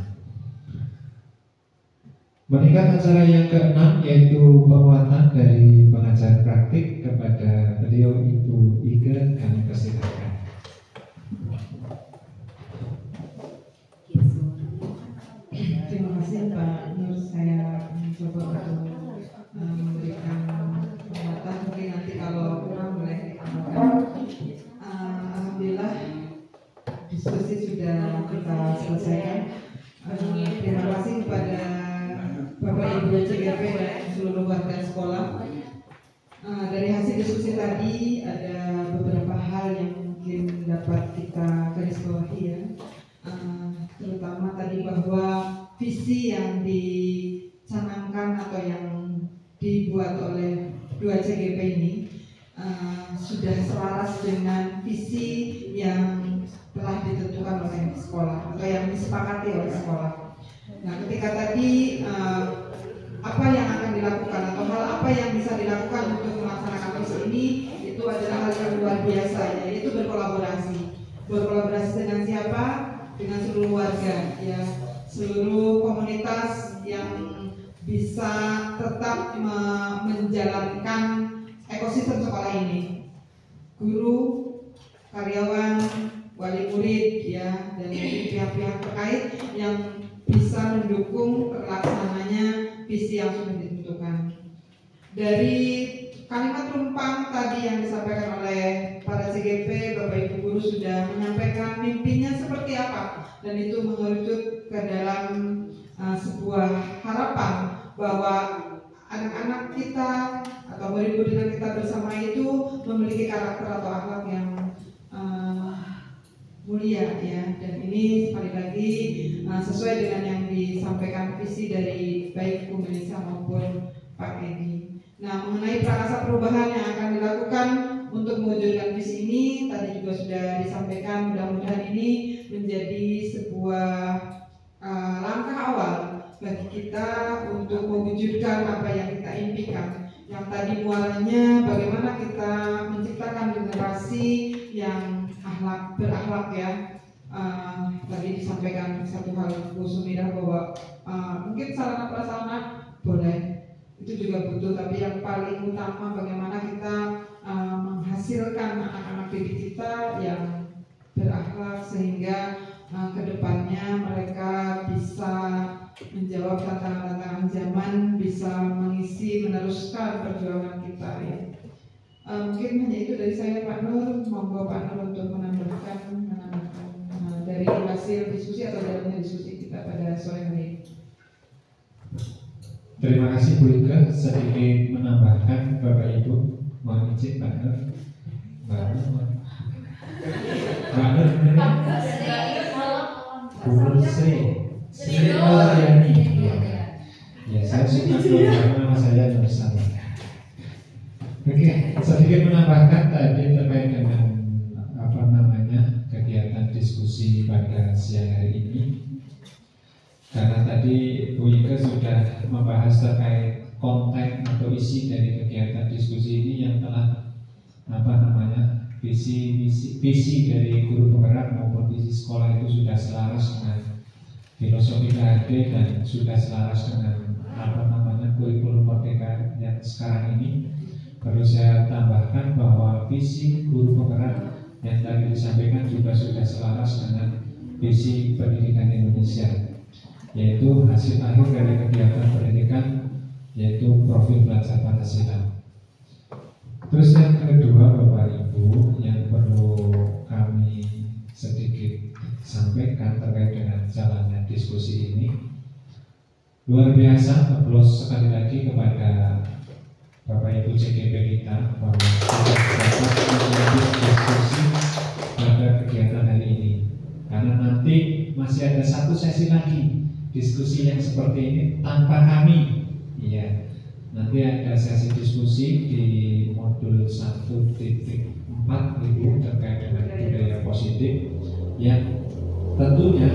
Meningkat acara yang ke-6 yaitu penguatan dari pengajar praktik kepada beliau Ibu Ike, kami persilakan. Terima kasih Pak Nur, saya mencoba untuk memberikan penguatan, mungkin nanti kalau kurang boleh ditambahkan. Alhamdulillah diskusi sudah kita selesaikan. Terima kasih kepada Bapak Ibu CGP dan seluruh warga sekolah. Dari hasil diskusi tadi ada beberapa hal yang mungkin dapat kita garis bawahi ya. Terutama tadi bahwa visi yang dicanangkan atau yang dibuat oleh 2 CGP ini sudah selaras dengan visi yang telah ditentukan oleh sekolah atau yang disepakati oleh sekolah. Nah, ketika tadi apa yang akan dilakukan atau hal apa yang bisa dilakukan untuk melaksanakan visi ini, itu adalah hal yang luar biasa, yaitu berkolaborasi. Berkolaborasi dengan siapa? Dengan seluruh warga, ya, seluruh komunitas yang bisa tetap menjalankan ekosistem sekolah ini. Guru, karyawan, wali murid, ya, dan pihak-pihak terkait yang bisa mendukung terlaksananya visi yang sudah ditentukan. Dari kalimat rumpang tadi yang disampaikan oleh para CGP, Bapak Ibu guru sudah menyampaikan mimpinya seperti apa, dan itu mengerucut ke dalam sebuah harapan bahwa anak-anak kita atau murid-murid kita bersama itu memiliki karakter atau akhlak yang mulia, ya. Dan ini sekali lagi sesuai dengan yang disampaikan visi dari baik Bu Melisa maupun Pak Edi. Nah, mengenai prakarsa perubahan yang akan dilakukan untuk mewujudkan visi ini tadi juga sudah disampaikan, mudah-mudahan ini menjadi sebuah langkah awal bagi kita untuk mewujudkan apa yang kita impikan. Yang tadi muaranya bagaimana kita menciptakan generasi yang berakhlak, ya. Tadi disampaikan satu hal Bu Sumirah bahwa mungkin sarana prasarana boleh, itu juga butuh, tapi yang paling utama bagaimana kita menghasilkan anak-anak didik kita yang berakhlak sehingga kedepannya mereka bisa menjawab tantangan-tantangan zaman, bisa mengisi, meneruskan perjuangan kita, ya. Mungkin hanya itu dari saya Pak Nur. Monggo Pak Nur untuk menambahkan dari hasil diskusi atau dalamnya diskusi kita pada sore hari ini. Terima kasih Bu Ika. Sedikit menambahkan Bapak Ibu, mohon izin Pak Nur. Pak Nur Bu Sri Mulyani. Ya, saya suka karena nama saya Nur Salam. Oke, sedikit menambahkan tadi terkait dengan kegiatan diskusi pada siang hari ini. Karena tadi Bu Ika sudah membahas terkait konten atau isi dari kegiatan diskusi ini yang telah visi dari guru penggerak maupun visi sekolah itu sudah selaras dengan filosofi KHD dan sudah selaras dengan kurikulum merdeka yang sekarang ini. Perlu saya tambahkan bahwa visi guru penggerak yang tadi disampaikan juga sudah selaras dengan visi pendidikan Indonesia, yaitu hasil akhir dari kegiatan pendidikan, yaitu profil belajar Pancasila. Terus yang kedua Bapak Ibu, yang perlu kami sedikit sampaikan terkait dengan jalannya diskusi ini, luar biasa, aplaus sekali lagi kepada Bapak Ibu CGP kita bahwa sudah dapat menjadi diskusi pada kegiatan hari ini. Karena nanti masih ada satu sesi lagi diskusi yang seperti ini tanpa kami, iya. Nanti ada sesi diskusi di modul 1.4 Ibu terkait dengan budaya positif yang tentunya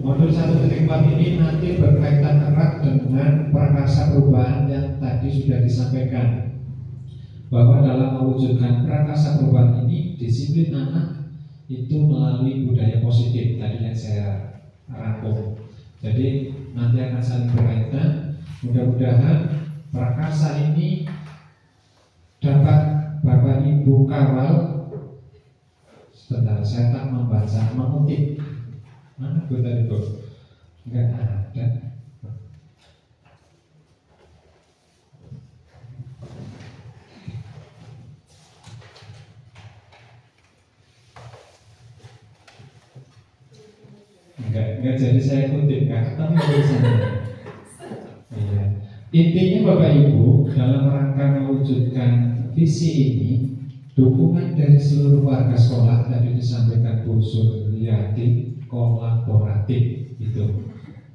modul 1.4 ini nanti berkaitan erat dengan prakarsa perubahan yang tadi sudah disampaikan, bahwa dalam mewujudkan prakarsa perubahan ini disiplin anak itu melalui budaya positif tadi yang saya rangkum. Jadi nanti akan saling berkaitan. Mudah-mudahan prakarsa ini dapat Bapak Ibu kawal. Sebentar, saya tak membaca, mengutip. Mana Bu tadi Bu? Enggak ada. Enggak jadi saya kutip, enggak ketemu tulisannya. Iya. Intinya Bapak Ibu, dalam rangka mewujudkan visi ini, dukungan dari seluruh warga sekolah tadi disampaikan Bu Suryati, kolaboratif itu,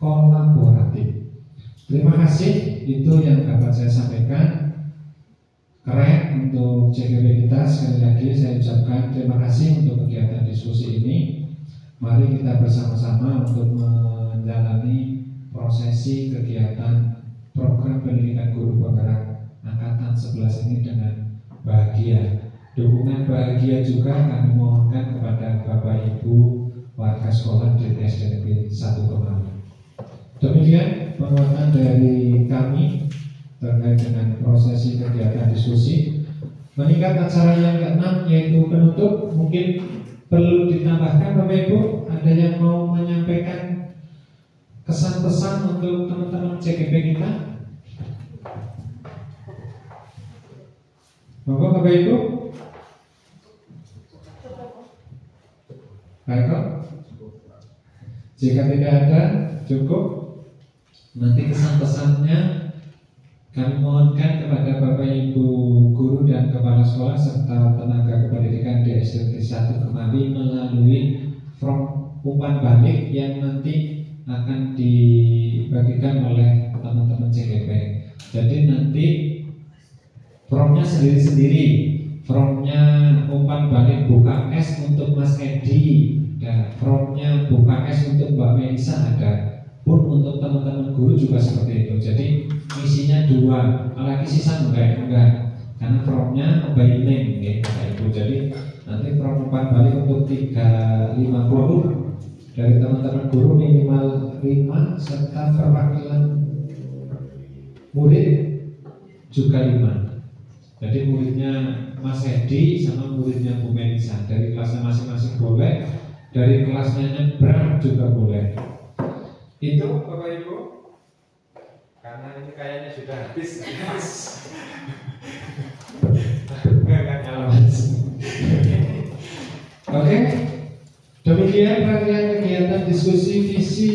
kolaboratif. Terima kasih, itu yang dapat saya sampaikan. Keren untuk CGP kita. Sekali lagi saya ucapkan terima kasih untuk kegiatan diskusi ini. Mari kita bersama-sama untuk menjalani prosesi kegiatan program pendidikan guru penggerak angkatan 11 ini dengan bahagia. Dukungan bahagia juga kami mohonkan kepada Bapak Ibu warga sekolah di SDNP 1 Kemang. Demikian penguatan dari kami terkait dengan prosesi kegiatan diskusi. Meningkat acara yang ke-6 yaitu penutup. Mungkin perlu ditambahkan Bapak Ibu, ada yang mau menyampaikan kesan-pesan untuk teman-teman CGP kita? Bapak Ibu? Baiklah. Jika tidak ada, cukup. Nanti kesan-pesannya kami mohonkan kepada Bapak Ibu guru dan kepala sekolah serta tenaga kependidikan di SDNP 1 Kemawi melalui form umpan balik yang nanti akan dibagikan oleh teman-teman CGP. Jadi nanti formnya sendiri-sendiri. Formnya umpan balik buka S untuk Mas Edi, dan formnya buka S untuk Mbak Melisa ada. Pun untuk teman-teman guru juga seperti itu. Jadi isinya 2, lagi sisa enggak, karena formnya by name ya, Bapak Ibu. Jadi nanti form umpan balik untuk 350 dari teman-teman guru minimal 5 serta perwakilan murid juga 5. Jadi muridnya Mas Edi sama muridnya Bu Melisa dari kelasnya masing-masing boleh, dari kelasnya nyebrang juga boleh. Itu Bapak Ibu, karena ini kayaknya sudah habis. Oke, demikian rangkaian kegiatan diskusi visi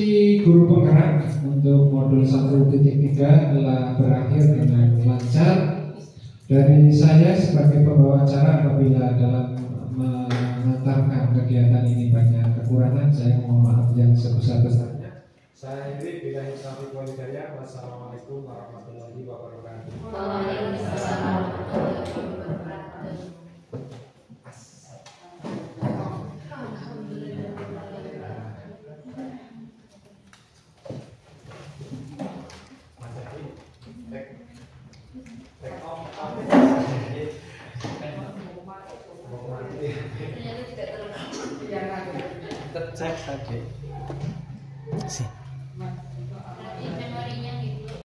guru penggerak untuk modul 1.3 telah berakhir dengan lancar. Dari saya sebagai pembawa acara, apabila dalam mengantarkan kegiatan ini banyak kekurangan, saya mohon maaf yang sebesar-besarnya. Saya Hendrik, billahi taufiq wal hidayah. Wassalamualaikum warahmatullahi wabarakatuh. Waalaikumsalam warahmatullahi wabarakatuh. Cek tadi. Sih.